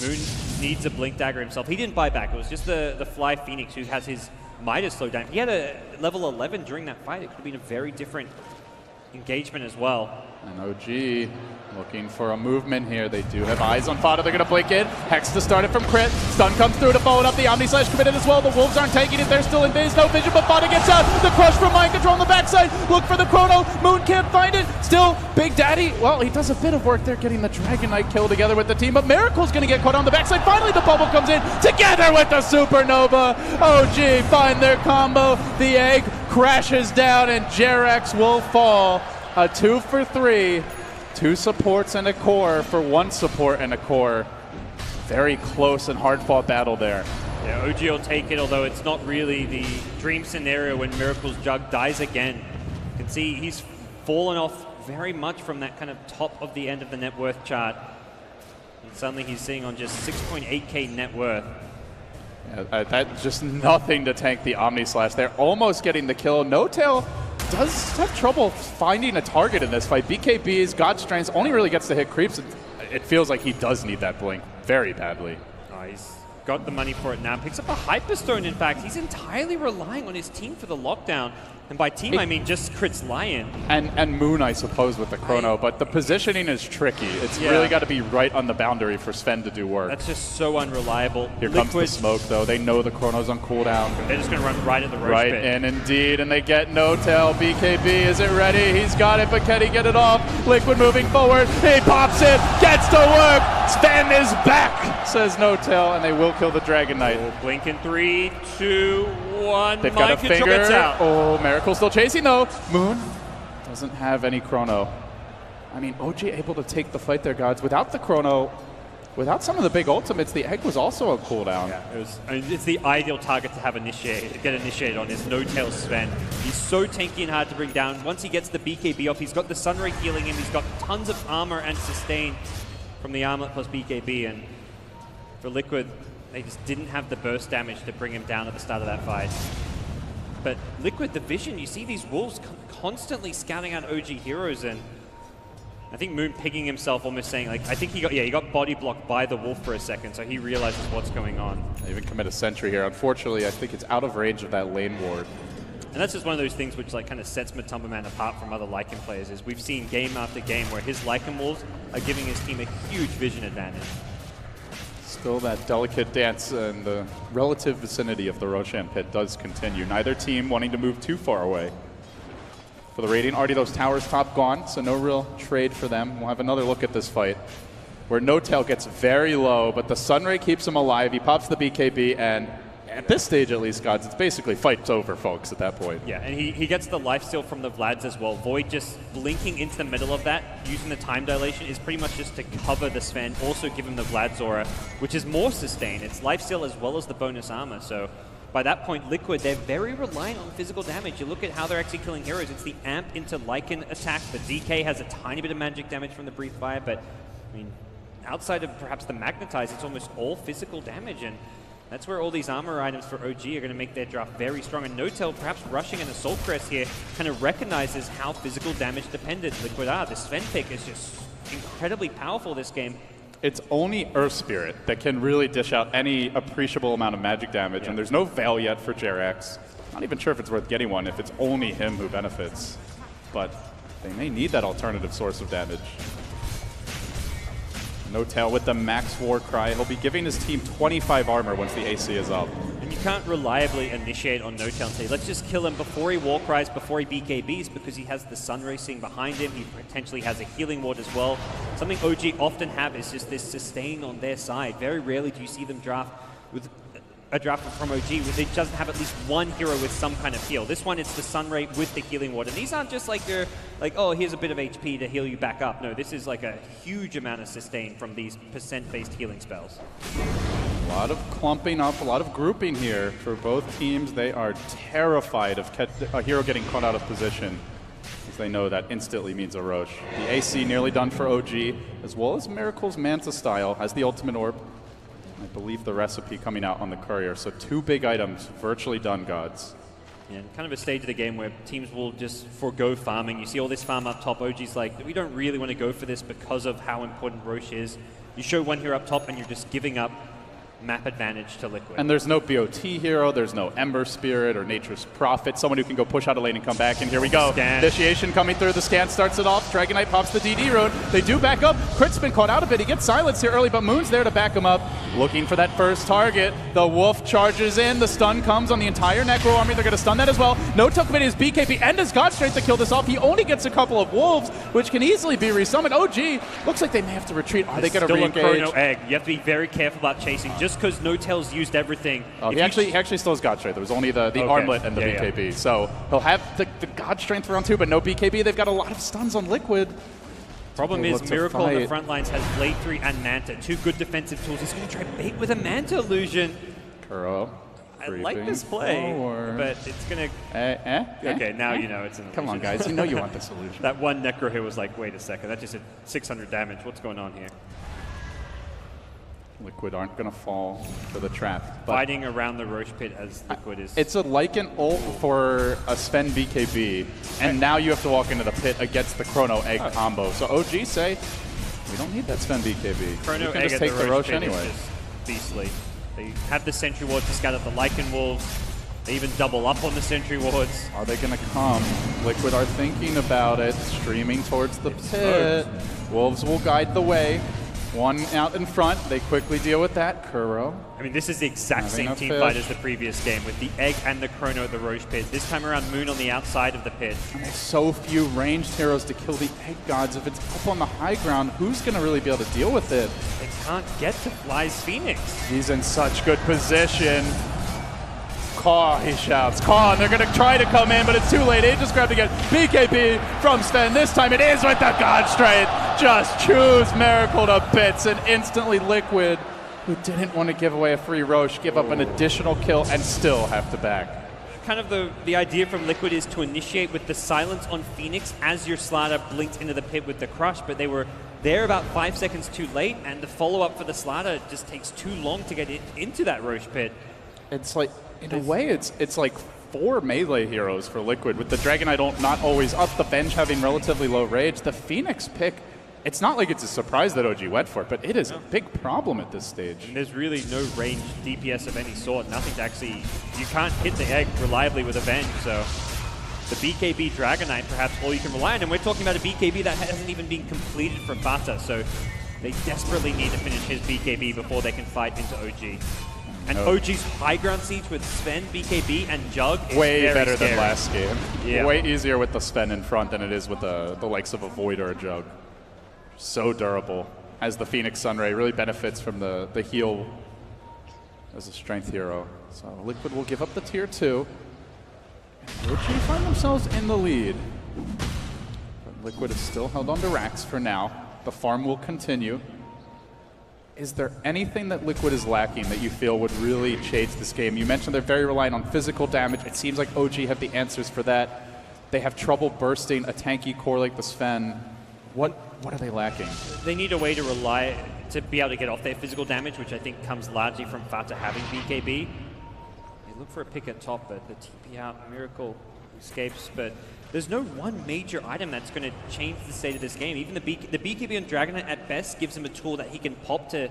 Moon needs a Blink Dagger himself. He didn't buy back. It was just the Fly Phoenix who has his Midas slowed down. He had a level 11 during that fight. It could have been a very different engagement as well. And OG looking for a movement here. They do have eyes on Fodder. They're going to blink in. Hex to start it from Crit. Stun comes through to follow it up. The Omni Slash committed as well. The Wolves aren't taking it. They're still in base. No vision, but Fodder gets out. The crush from Mind Control on the backside. Look for the Chrono. Moon can't find it. Still, Big Daddy, well, he does a bit of work there getting the Dragon Knight kill together with the team, but Miracle's going to get caught on the backside. Finally, the bubble comes in together with the Supernova. OG find their combo. The egg crashes down, and Jerax will fall. A 2 for 3. 2 supports and a core for 1 support and a core. Very close and hard-fought battle there. Yeah, OG will take it, although it's not really the dream scenario when Miracle's Jug dies again. You can see he's fallen off very much from that kind of top of the end of the net worth chart. And suddenly he's sitting on just 6.8k net worth. Yeah, that's just nothing to tank the Omni Slash. They're almost getting the kill. No Tail does have trouble finding a target in this fight. BKB's God Strength only really gets to hit creeps. It feels like he does need that blink very badly. Oh, he's got the money for it now. Picks up a Hyperstone, in fact. He's entirely relying on his team for the lockdown. And by team, I mean just Crit's Lion. And Moon, I suppose, with the Chrono. But the positioning is tricky. It's really got to be right on the boundary for Sven to do work. That's just so unreliable. Here comes the smoke, though. They know the Chrono's on cooldown. They're just going to run right at the roach Right pit. in, indeed. And they get No Tail. BKB, is it ready? He's got it, but can he get it off? Liquid moving forward. He pops it. Gets to work. Sven is back, says No Tail. And they will kill the Dragon Knight. Oh, blink in 3, 2, 1. They've got a finger. Gets out. Oh, Miracle still chasing, though. Moon doesn't have any Chrono. I mean, OG able to take the fight there, gods. Without the Chrono, without some of the big ultimates, the egg was also on cooldown. Yeah, I mean, it's the ideal target to have get initiated on is No Tail Sven. He's so tanky and hard to bring down. Once he gets the BKB off, he's got the Sunray healing him. He's got tons of armor and sustain from the armlet plus BKB. And for Liquid, they just didn't have the burst damage to bring him down at the start of that fight. But Liquid, the vision, you see these wolves constantly scouting out OG heroes, and I think Moon pigging himself, almost saying, like, I think he got body blocked by the wolf for a second, so he realizes what's going on. They even commit a sentry here. Unfortunately, I think it's out of range of that lane ward. And that's just one of those things which like kind of sets Matumbaman apart from other Lycan players, is we've seen game after game where his Lycan wolves are giving his team a huge vision advantage. Still, that delicate dance in the relative vicinity of the Roshan pit does continue. Neither team wanting to move too far away. For the Radiant, already those towers top gone, so no real trade for them. We'll have another look at this fight, where No Tail gets very low, but the Sunray keeps him alive. He pops the BKB, and at this stage at least, Gods, it's basically fight's over, folks, at that point. Yeah, and he gets the lifesteal from the Vlads as well. Void just blinking into the middle of that, using the time dilation, is pretty much just to cover the Sven, also give him the Vlad's aura, which is more sustain. It's lifesteal as well as the bonus armor, so by that point, Liquid, they're very reliant on physical damage. You look at how they're actually killing heroes. It's the Amp into Lycan attack. The DK has a tiny bit of magic damage from the Brief Fire, but I mean, outside of perhaps the Magnetize, it's almost all physical damage, and that's where all these armor items for OG are going to make their draft very strong. And Notel, perhaps rushing an Assault Crest here, kind of recognizes how physical damage dependent Liquid are. The Sven pick is just incredibly powerful this game. It's only Earth Spirit that can really dish out any appreciable amount of magic damage, and there's no Veil yet for Jerax. Not even sure if it's worth getting one if it's only him who benefits, but they may need that alternative source of damage. Notel with the Max War Cry. He'll be giving his team 25 armor once the AC is up. And you can't reliably initiate on Notel and say, let's just kill him before he War Cries, before he BKBs, because he has the Sun Racing behind him. He potentially has a Healing Ward as well. Something OG often have is just this sustain on their side. Very rarely do you see them draft with a draft from OG where they doesn't have at least one hero with some kind of heal. This one, it's the Sun Ray with the Healing Ward. And these aren't just like they're like, oh, here's a bit of HP to heal you back up. No, this is like a huge amount of sustain from these percent-based healing spells. A lot of clumping up, a lot of grouping here for both teams. They are terrified of a hero getting caught out of position, as they know that instantly means a Roche. The AC nearly done for OG, as well as Miracle's Manta style has the ultimate orb. I believe the recipe coming out on the courier. So 2 big items virtually done, Gods. Yeah, and kind of a stage of the game where teams will just forego farming. You see all this farm up top. OG's like, we don't really want to go for this because of how important Roche is. You show one hero up top and you're just giving up map advantage to Liquid. And there's no BOT hero, there's no Ember Spirit or Nature's Prophet, someone who can go push out a lane and come back, and here we go. Scan. Initiation coming through, the scan starts it off, Dragon Knight pops the DD rune, they do back up, Crit's been caught out a bit, he gets silenced here early, but Moon's there to back him up, looking for that first target. The Wolf charges in, the stun comes on the entire Necro army, they're going to stun that as well. Notel committed his BKB and his God Strength to kill this off, he only gets a couple of Wolves, which can easily be resummoned. OG, looks like they may have to retreat. Are they going to re-engage? Still a Chrono Egg. You have to be very careful about chasing, just because Notel's used everything. Oh, he actually still has God Strength. There was only the Armlet and the BKB. Yeah. So he'll have the God Strength for round 2, but no BKB. They've got a lot of stuns on Liquid. Problem is, Miracle on the front lines has Blade 3 and Manta, 2 good defensive tools. He's going to try bait with a Manta illusion. Kuro. I like this play, but it's going to... Okay, now you know it's an illusion. Come on, guys. You know you want this illusion. That one Necro hit was like, wait a second, that just did 600 damage. What's going on here? Liquid aren't going to fall for the trap. Fighting around the Roche pit as Liquid is... It's a Lycan ult for a Sven BKB, and now you have to walk into the pit against the Chrono Egg combo. So OG say, we don't need that Sven BKB. Chrono we can Egg just at take the Roche pit anyway. is just beastly. They have the Sentry Ward to scout out the Lycan Wolves. They even double up on the Sentry Wards. Are they going to come? Liquid are thinking about it, streaming towards the pit. Wolves will guide the way. One out in front, they quickly deal with that. Kuro. I mean, this is the exact same team fight as the previous game with the Egg and the Chrono at the Roche pit. This time around, Moon on the outside of the pit. And there's so few ranged heroes to kill the Egg Gods. If it's up on the high ground, who's going to really be able to deal with it? They can't get to Fly's Phoenix. He's in such good position. Caw, he shouts. Caw, and they're going to try to come in, but it's too late. Aegis grab to get BKB from Sven. This time it is with the God Strength. Just chews Miracle to bits, and instantly Liquid, who didn't want to give away a free Roche, give up an additional kill and still have to back. Kind of the idea from Liquid is to initiate with the silence on Phoenix as your Slider blinked into the pit with the Crush, but they were there about 5 seconds too late, and the follow-up for the Slider just takes too long to get into that Roche pit. It's like, in a way, it's like 4 melee heroes for Liquid, with the Dragon Knight not always up, the bench having relatively low rage. The Phoenix pick, it's not like it's a surprise that OG went for it, but it is a big problem at this stage. And there's really no ranged DPS of any sort, nothing to actually... You can't hit the Egg reliably with Avenge, so... The BKB Dragon Knight, perhaps all you can rely on, and we're talking about a BKB that hasn't even been completed for Bata, so they desperately need to finish his BKB before they can fight into OG. And OG's high ground siege with Sven, BKB, and Jug is way very better scary. than last game. Yeah. Way easier with the Sven in front than it is with the likes of a Void or a Jug. So durable. As the Phoenix Sunray really benefits from the heal as a strength hero. So Liquid will give up the tier 2. OG find themselves in the lead. But Liquid is still held on to racks for now. The farm will continue. Is there anything that Liquid is lacking that you feel would really change this game? You mentioned they're very reliant on physical damage. It seems like OG have the answers for that. They have trouble bursting a tanky core like the Sven. What are they lacking? They need a way to be able to get off their physical damage, which I think comes largely from Fata having BKB. They look for a pick at top, but the TP out, Miracle escapes, but there's no one major item that's going to change the state of this game. Even the BKB on Dragonite at best gives him a tool that he can pop to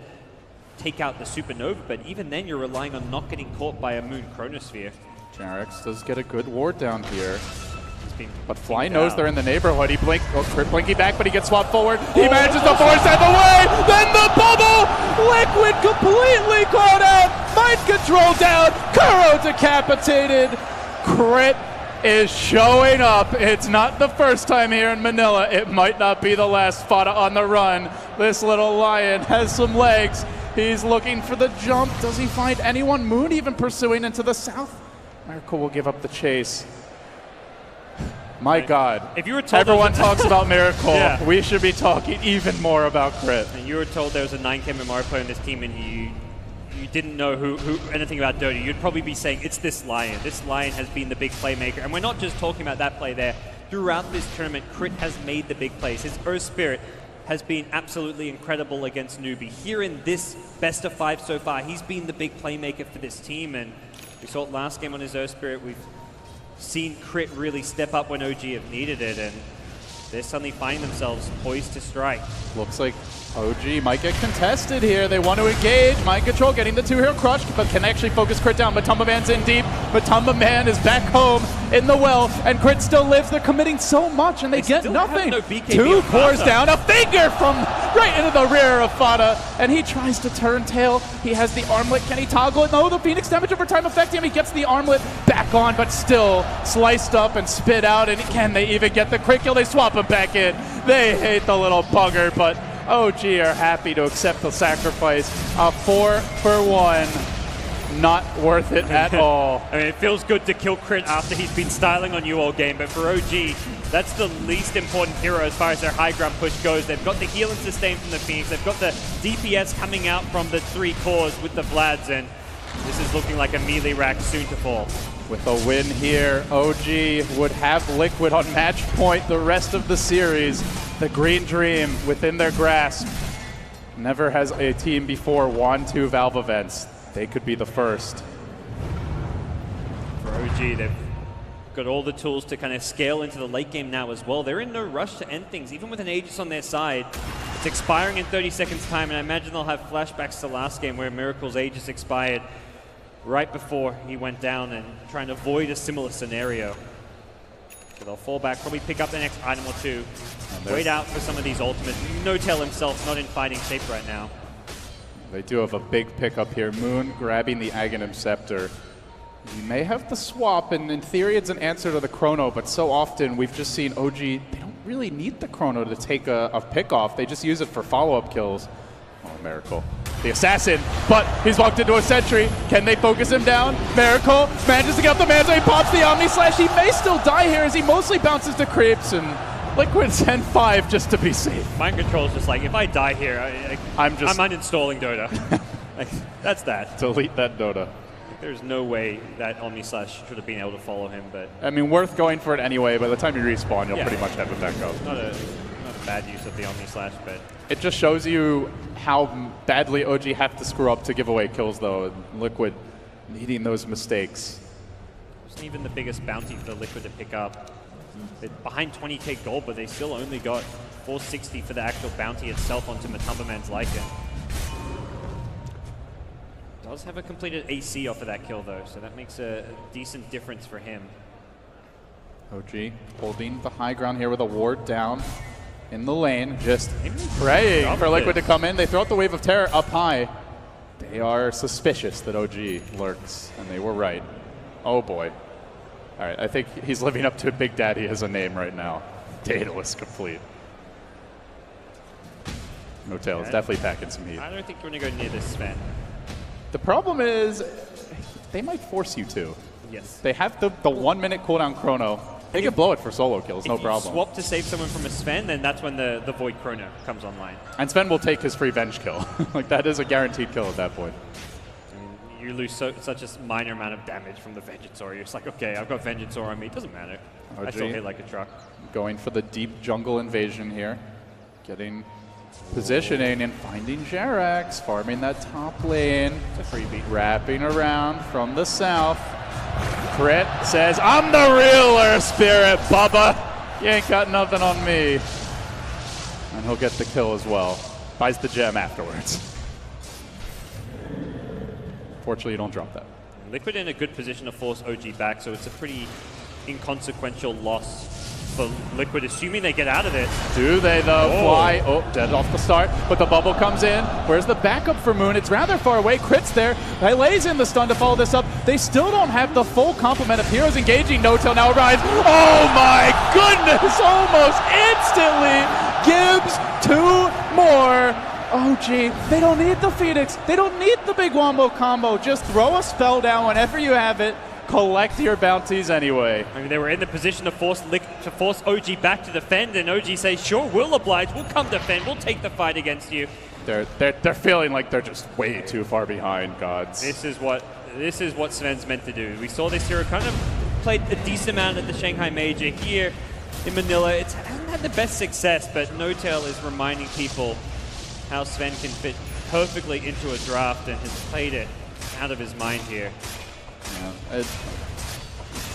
take out the Supernova, but even then you're relying on not getting caught by a Moon Chronosphere. Jarex does get a good ward down here. But Fly knows they're in the neighborhood. He blinky back, but he gets swapped forward. He manages to force out the way. Then the bubble! Liquid completely caught out. Mind control down. Kuro decapitated. Crit is showing up. It's not the first time here in Manila. It might not be the last. Fata on the run. This little lion has some legs. He's looking for the jump. Does he find anyone? Moon even pursuing into the south. Miracle will give up the chase. My God. If you were told everyone talks about Miracle, yeah. We should be talking even more about Crit. And you were told there was a 9K Memorial player in this team and you didn't know who anything about Dota, you'd probably be saying, it's this Lion. This Lion has been the big playmaker. And we're not just talking about that play there. Throughout this tournament, Crit has made the big plays. His Earth Spirit has been absolutely incredible against Newbie. Here in this best of 5 so far, he's been the big playmaker for this team. And we saw it last game on his Earth Spirit. We've seen Crit really step up when OG have needed it, and they're suddenly finding themselves poised to strike. Looks like OG might get contested here. They want to engage. Mind Control getting the 2-hero crush, but can actually focus Crit down. Matumba Man's in deep. Matumba Man is back home in the well, and Crit still lives. They're committing so much, and they get nothing. No BKB 2 cores down. A finger from right into the rear of Fata, and he tries to turn tail. He has the armlet. Can he toggle it? No, the Phoenix damage over time affecting him. He gets the armlet back on, but still sliced up and spit out. And can they even get the crit kill? They swap him back in. They hate the little bugger, but OG are happy to accept the sacrifice. A 4-for-1. Not worth it at all. I mean, it feels good to kill Crit after he's been styling on you all game, but for OG, that's the least important hero as far as their high ground push goes. They've got the heal and sustain from the Phoenix. They've got the DPS coming out from the 3 cores with the Vlads, and this is looking like a melee rack soon to fall. With a win here, OG would have Liquid on match point the rest of the series. The Green Dream within their grasp. Never has a team before won 2 Valve events. They could be the first. For OG, they've got all the tools to kind of scale into the late game now as well. They're in no rush to end things, even with an Aegis on their side. It's expiring in 30 seconds time, and I imagine they'll have flashbacks to last game where Miracle's Aegis expired right before he went down and trying to avoid a similar scenario. So they'll fall back, probably pick up the next item or 2. Wait out for some of these ultimates. No-Tail himself not in fighting shape right now. They do have a big pickup here. Moon grabbing the Aghanim Scepter. He may have the swap, and in theory it's an answer to the Chrono, but so often we've just seen OG, they don't really need the Chrono to take a pick off. They just use it for follow-up kills. Oh, Miracle. The assassin, but he's walked into a sentry. Can they focus him down? Miracle manages to get up the Manzo. He pops the Omni Slash. He may still die here as he mostly bounces to creeps, and Liquid send 5 just to be safe. Mind Control is just like, if I die here, I'm uninstalling Dota. Like, that's that. Delete that Dota. There's no way that Omni Slash should have been able to follow him, but I mean, worth going for it anyway. By the time you respawn, you'll pretty much have it back up. Not a bad use of the Omni Slash, but it just shows you how badly OG have to screw up to give away kills, though. And Liquid needing those mistakes. It wasn't even the biggest bounty for Liquid to pick up. They're behind 20k gold, but they still only got 460 for the actual bounty itself onto Matumba Man's Lycan. Does have a completed AC off of that kill, though, so that makes a decent difference for him. OG holding the high ground here with a ward down in the lane, just praying for Liquid to come in. They throw out the Wave of Terror up high. They are suspicious that OG lurks, and they were right. Oh boy. All right, I think he's living up to Big Daddy as a name right now. Daedalus complete. No-Tail is definitely packing some heat. I don't think you're going to go near this, Sven. The problem is they might force you to. Yes. They have the 1 minute cooldown chrono. They can blow it for solo kills, no problem. If you swap to save someone from a Sven, then that's when the Void Chrono comes online. And Sven will take his free Venge kill. Like, that is a guaranteed kill at that point. You lose such a minor amount of damage from the Vengeance Aura. You're just like, okay, I've got Vengeance Aura on me. It doesn't matter. I still hit like a truck. Going for the deep jungle invasion here. Getting positioning and finding Jerax. Farming that top lane. It's a freebie. Wrapping around from the south. Crit says, I'm the real Spirit, Bubba. You ain't got nothing on me. And he'll get the kill as well. Buys the gem afterwards. Fortunately, you don't drop that. Liquid in a good position to force OG back, so it's a pretty inconsequential loss for Liquid, assuming they get out of it. Do they, though? Fly. Oh, dead off the start, but the bubble comes in. Where's the backup for Moon? It's rather far away. Crit's there. Lays in the stun to follow this up. They still don't have the full complement of heroes engaging. No-Tail now arrives. Oh, my goodness! Almost instantly. Gibbs, 2 more. OG, they don't need the Phoenix. They don't need the big wombo combo. Just throw a spell down whenever you have it. Collect your bounties anyway. I mean, they were in the position to force OG back to defend, and OG says, sure, we'll oblige. We'll come defend. We'll take the fight against you. They're feeling like they're just way too far behind, gods. This is what Sven's meant to do. We saw this hero kind of played a decent amount at the Shanghai Major. Here in Manila, it hasn't had the best success, but No-Tail is reminding people how Sven can fit perfectly into a draft and has played it out of his mind here. Yeah, it's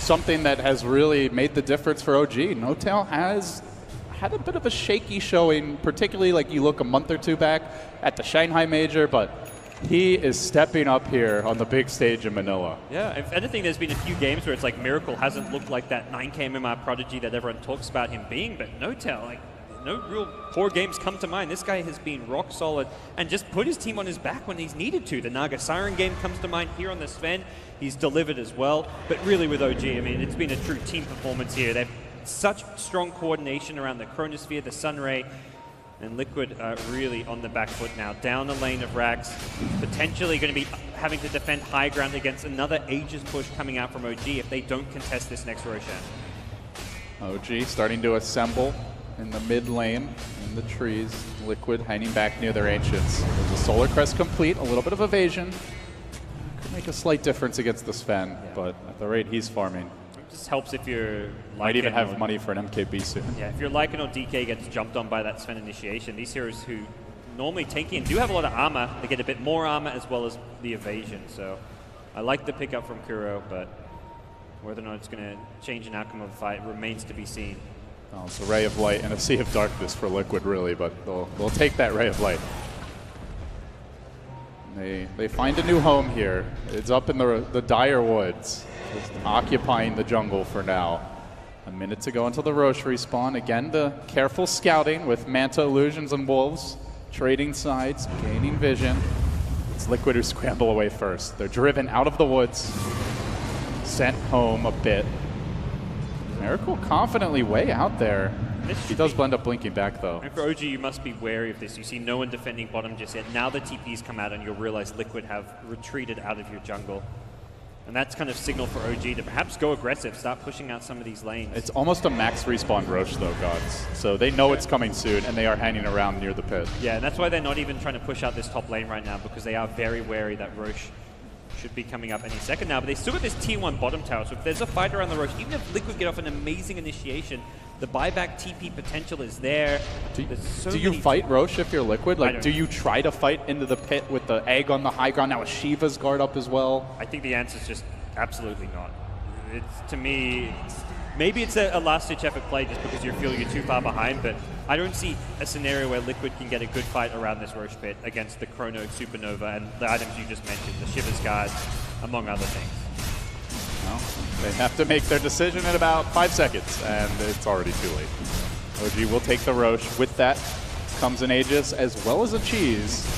something that has really made the difference for OG. No-Tail has had a bit of a shaky showing, particularly like you look a month or two back at the Shanghai Major, but he is stepping up here on the big stage in Manila. Yeah, if anything, there's been a few games where it's like Miracle hasn't looked like that 9K MMR prodigy that everyone talks about him being, but No-Tail, like, no real poor games come to mind. This guy has been rock solid and just put his team on his back when he's needed to. The Naga Siren game comes to mind here on the Sven. He's delivered as well. But really with OG, I mean, it's been a true team performance here. They've such strong coordination around the Chronosphere, the Sunray, and Liquid are really on the back foot now. Down the lane of Rax, potentially going to be having to defend high ground against another Aegis push coming out from OG if they don't contest this next Roshan. OG starting to assemble in the mid lane, in the trees. Liquid hanging back near their Ancients. There's a Solar Crest complete, a little bit of evasion. Could make a slight difference against the Sven, but at the rate he's farming. It just helps if you're Might even have money for an MKB soon. Yeah, if you're Lycan or DK gets jumped on by that Sven initiation, these heroes who normally tanky and do have a lot of armor, they get a bit more armor as well as the evasion. So I like the pickup from Kuro, but whether or not it's going to change an outcome of the fight remains to be seen. Oh, it's a ray of light and a sea of darkness for Liquid, really, but they'll take that ray of light. They find a new home here. It's up in the dire woods, just occupying the jungle for now. A minute to go until the Roche respawn. Again, the careful scouting with Manta Illusions and Wolves, trading sides, gaining vision. It's Liquid who scramble away first. They're driven out of the woods, sent home a bit. Miracle confidently way out there. He does blend up blinking back, though. And for OG, you must be wary of this. You see no one defending bottom just yet. Now the TPs come out and you'll realize Liquid have retreated out of your jungle. And that's kind of signal for OG to perhaps go aggressive, start pushing out some of these lanes. It's almost a max respawn Roche, though, gods. So they know it's coming soon, and they are hanging around near the pit. Yeah, and that's why they're not even trying to push out this top lane right now, because they are very wary that Roche should be coming up any second now. But they still got this tier 1 bottom tower, so if there's a fight around the Roche, even if Liquid get off an amazing initiation, the buyback TP potential is there. Do you fight Roche if you're Liquid? Like, do you try to fight into the pit with the egg on the high ground? Now with Shiva's guard up as well? I think the answer is just absolutely not. To me, maybe it's a last-ditch effort play just because you feel you're too far behind, but I don't see a scenario where Liquid can get a good fight around this Roche pit against the Chrono Supernova and the items you just mentioned, the Shiva's guard, among other things. Well, they have to make their decision in about 5 seconds, and it's already too late. OG will take the Roche. With that comes an Aegis as well as a Cheese,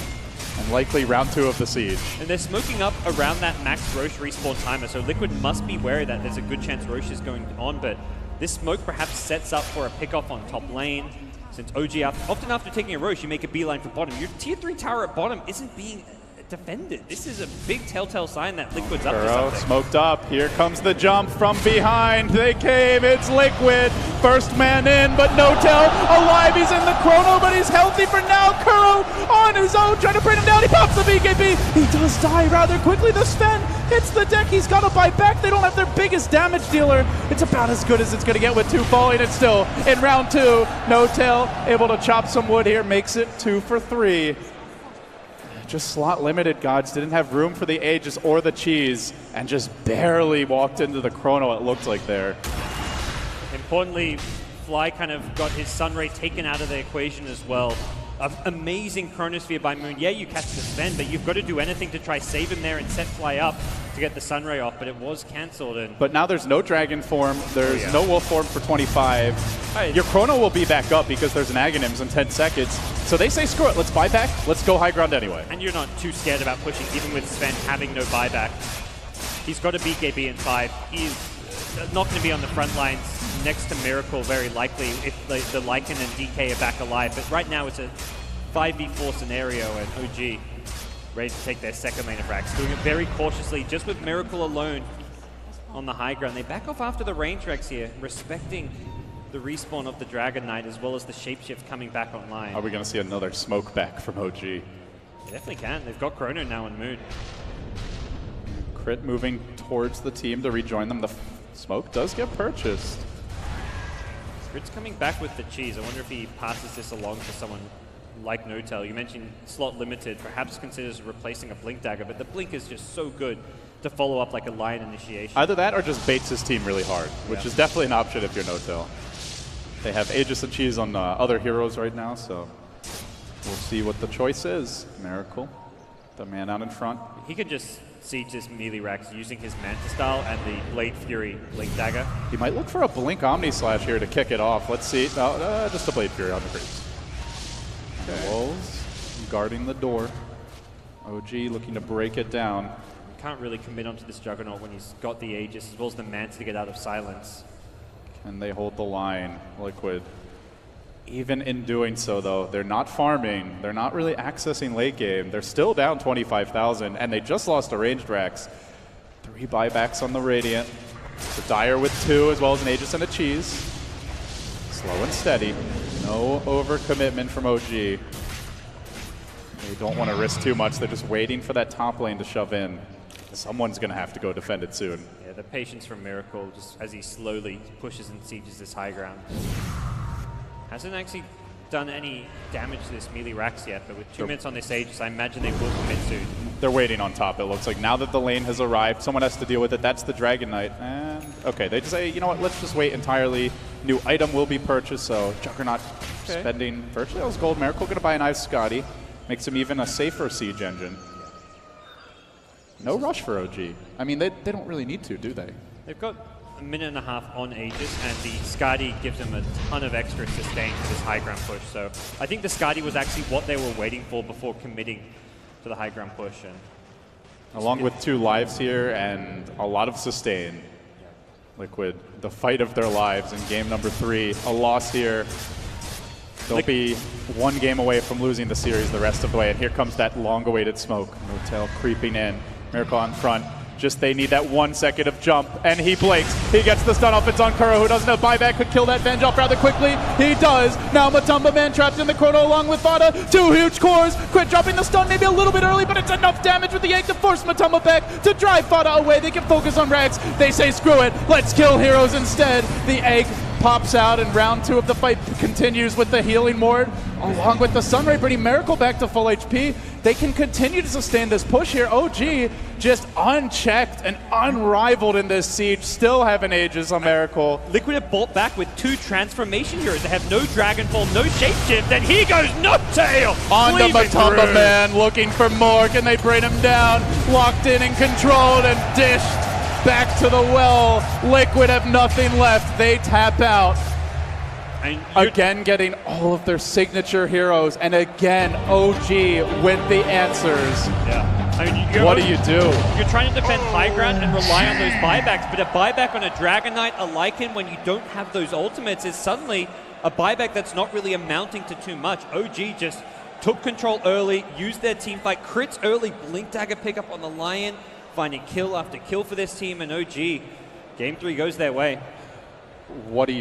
and likely round 2 of the Siege. And they're smoking up around that max Roche respawn timer, so Liquid must be wary that there's a good chance Roche is going on, but this smoke perhaps sets up for a pickoff on top lane. Since OG, often after taking a Roche, you make a beeline for bottom. Your tier 3 tower at bottom isn't being defended. This is a big telltale sign that Liquid's up to Kuro something. smoked up. Here comes the jump from behind. They came. It's Liquid. First man in, but No-Tell alive. He's in the chrono, but he's healthy for now. Kuro on his own, trying to bring him down. He pops the BKB. He does die rather quickly. The Sven hits the deck. He's got to buy back. They don't have their biggest damage dealer. It's about as good as it's going to get with 2 falling. And still, in round 2, No-Tell able to chop some wood here. Makes it 2 for 3. Just slot limited, Gods. Didn't have room for the Aegis or the cheese, and just barely walked into the chrono, it looked like there. Importantly, Fly kind of got his Sunray taken out of the equation as well. Amazing Chronosphere by Moon. Yeah, you catch the Sven, but you've got to do anything to try save him there and set Fly up to get the Sunray off, but it was cancelled. But now there's no Dragon form, there's no Wolf form for 25. Right. Your chrono will be back up because there's an Aghanims in 10 seconds. So they say, screw it, let's buy back, let's go high ground anyway. And you're not too scared about pushing, even with Sven having no buyback. He's got a BKB in 5. He's not going to be on the front lines next to Miracle, very likely, if the Lycan and DK are back alive. But right now it's a 5v4 scenario, and OG ready to take their second lane of Rax, doing it very cautiously, just with Miracle alone on the high ground. They back off after the range Rex here, respecting the respawn of the Dragon Knight as well as the shapeshift coming back online. Are we going to see another smoke back from OG? They definitely can. They've got Chrono now on Moon. Crit moving towards the team to rejoin them. The smoke does get purchased. Crit's coming back with the cheese. I wonder if he passes this along to someone like No-Tell. You mentioned slot limited, perhaps considers replacing a Blink Dagger, but the Blink is just so good to follow up like a Lion Initiation. Either that or just baits his team really hard, which is definitely an option if you're No-Tell. They have Aegis and Cheese on other heroes right now, so we'll see what the choice is. Miracle, the man out in front. He can just siege this melee Rax using his Manta Style and the Blade Fury Blink Dagger. He might look for a Blink Omni Slash here to kick it off. Let's see. No, just a Blade Fury on the creeps. Okay. Wolves guarding the door. OG looking to break it down. Can't really commit onto this Juggernaut when he's got the Aegis as well as the Manta to get out of silence. And they hold the line, Liquid. Even in doing so, though, they're not farming. They're not really accessing late game. They're still down 25,000, and they just lost a ranged Rax. 3 buybacks on the Radiant. The Dire with 2, as well as an Aegis and a Cheese. Slow and steady. No overcommitment from OG. They don't want to risk too much. They're just waiting for that top lane to shove in. Someone's going to have to go defend it soon. Yeah, the patience from Miracle, just as he slowly pushes and sieges this high ground. Hasn't actually done any damage to this melee Rax yet, but with 2 minutes on this Aegis, I imagine they will commit soon. They're waiting on top, it looks like. Now that the lane has arrived, someone has to deal with it. That's the Dragon Knight. And, okay, they just say, you know what, let's just wait entirely. New item will be purchased, so Juggernaut spending virtually all his gold. Miracle going to buy an Ice Scotty. Makes him even a safer siege engine. No rush for OG. I mean, they don't really need to, do they? They've got a minute and a half on Aegis, and the Skadi gives them a ton of extra sustain for this high ground push. So I think the Skadi was actually what they were waiting for before committing to the high ground push. And along with 2 lives here and a lot of sustain. Liquid, the fight of their lives in game number 3. A loss here. They'll be 1 game away from losing the series the rest of the way. And here comes that long-awaited smoke. No-Tell creeping in. Miracle on front. Just they need that 1 second of jump, and he blinks. He gets the stun off. It's on Kuro, who doesn't have buyback, could kill that Venge off rather quickly. He does. Now Matumba Man trapped in the chrono along with Vada. 2 huge cores. Quit dropping the stun maybe a little bit early, but it's enough damage with the yank to force Matumba back to drive Vada away. They can focus on Rax. They say screw it. Let's kill heroes instead. The egg pops out, and round 2 of the fight continues with the healing ward along with the Sunray bringing Miracle back to full HP. They can continue to sustain this push here. OG just unchecked and unrivaled in this siege. Still have an Aegis on Miracle. Liquid have bought back with 2 transformation heroes. They have no Dragonfall, no Shapeshift, and here goes No-Tail! On the Matumba Man, looking for more. Can they bring him down? Locked in and controlled and dished back to the well. Liquid have nothing left. They tap out. Again getting all of their signature heroes, and again OG with the answers. Yeah. I mean, what do you do? You're trying to defend high ground and rely on those buybacks, but a buyback on a Dragon Knight, a Lycan, when you don't have those ultimates, is suddenly a buyback that's not really amounting to too much. OG just took control early, used their team fight, crits early, blink dagger pickup on the Lion, finding kill after kill for this team, and OG, game 3 goes their way. What do?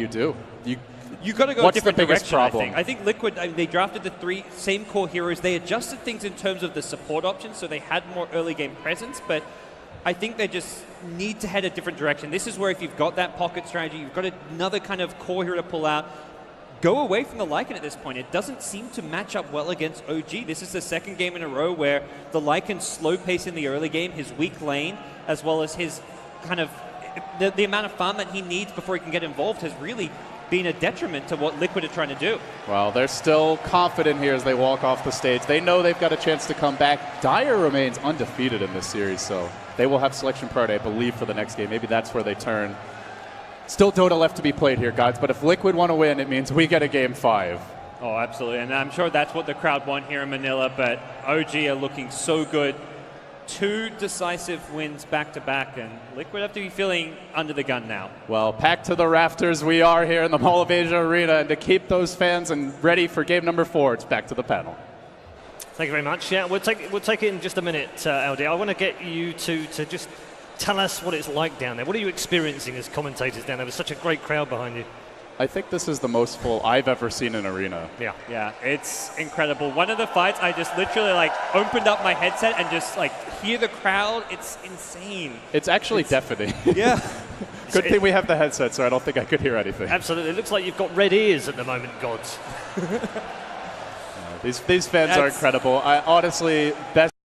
You got to go a What's different the biggest direction, problem? I think Liquid, they drafted the 3 same core heroes. They adjusted things in terms of the support options, so they had more early game presence, but I think they just need to head a different direction. This is where if you've got that pocket strategy, you've got another kind of core hero to pull out, go away from the Lycan at this point. It doesn't seem to match up well against OG. This is the 2nd game in a row where the Lycan's slow pace in the early game, his weak lane, as well as his kind of the amount of farm that he needs before he can get involved has really been a detriment to what Liquid are trying to do. Well, they're still confident here as they walk off the stage. They know they've got a chance to come back. Dire remains undefeated in this series, so they will have selection priority, I believe, for the next game. Maybe that's where they turn. Still Dota left to be played here, guys, but if Liquid want to win, it means we get a game 5. Oh, absolutely, and I'm sure that's what the crowd want here in Manila, but OG are looking so good. 2 decisive wins back-to-back, and Liquid have to be feeling under the gun now. Well, packed to the rafters we are here in the Mall of Asia Arena, and to keep those fans and ready for game number 4, it's back to the panel. Thank you very much. Yeah, we'll take it in just a minute, LD. I want to get you to just tell us what it's like down there. What are you experiencing as commentators down there with such a great crowd behind you? I think this is the most full I've ever seen an arena. Yeah. Yeah, it's incredible. One of the fights, I just literally like opened up my headset and just like hear the crowd. It's insane. It's actually deafening. Yeah. Good thing we have the headset, so I don't think I could hear anything. Absolutely. It looks like you've got red ears at the moment, gods. These fans are incredible. I honestly, best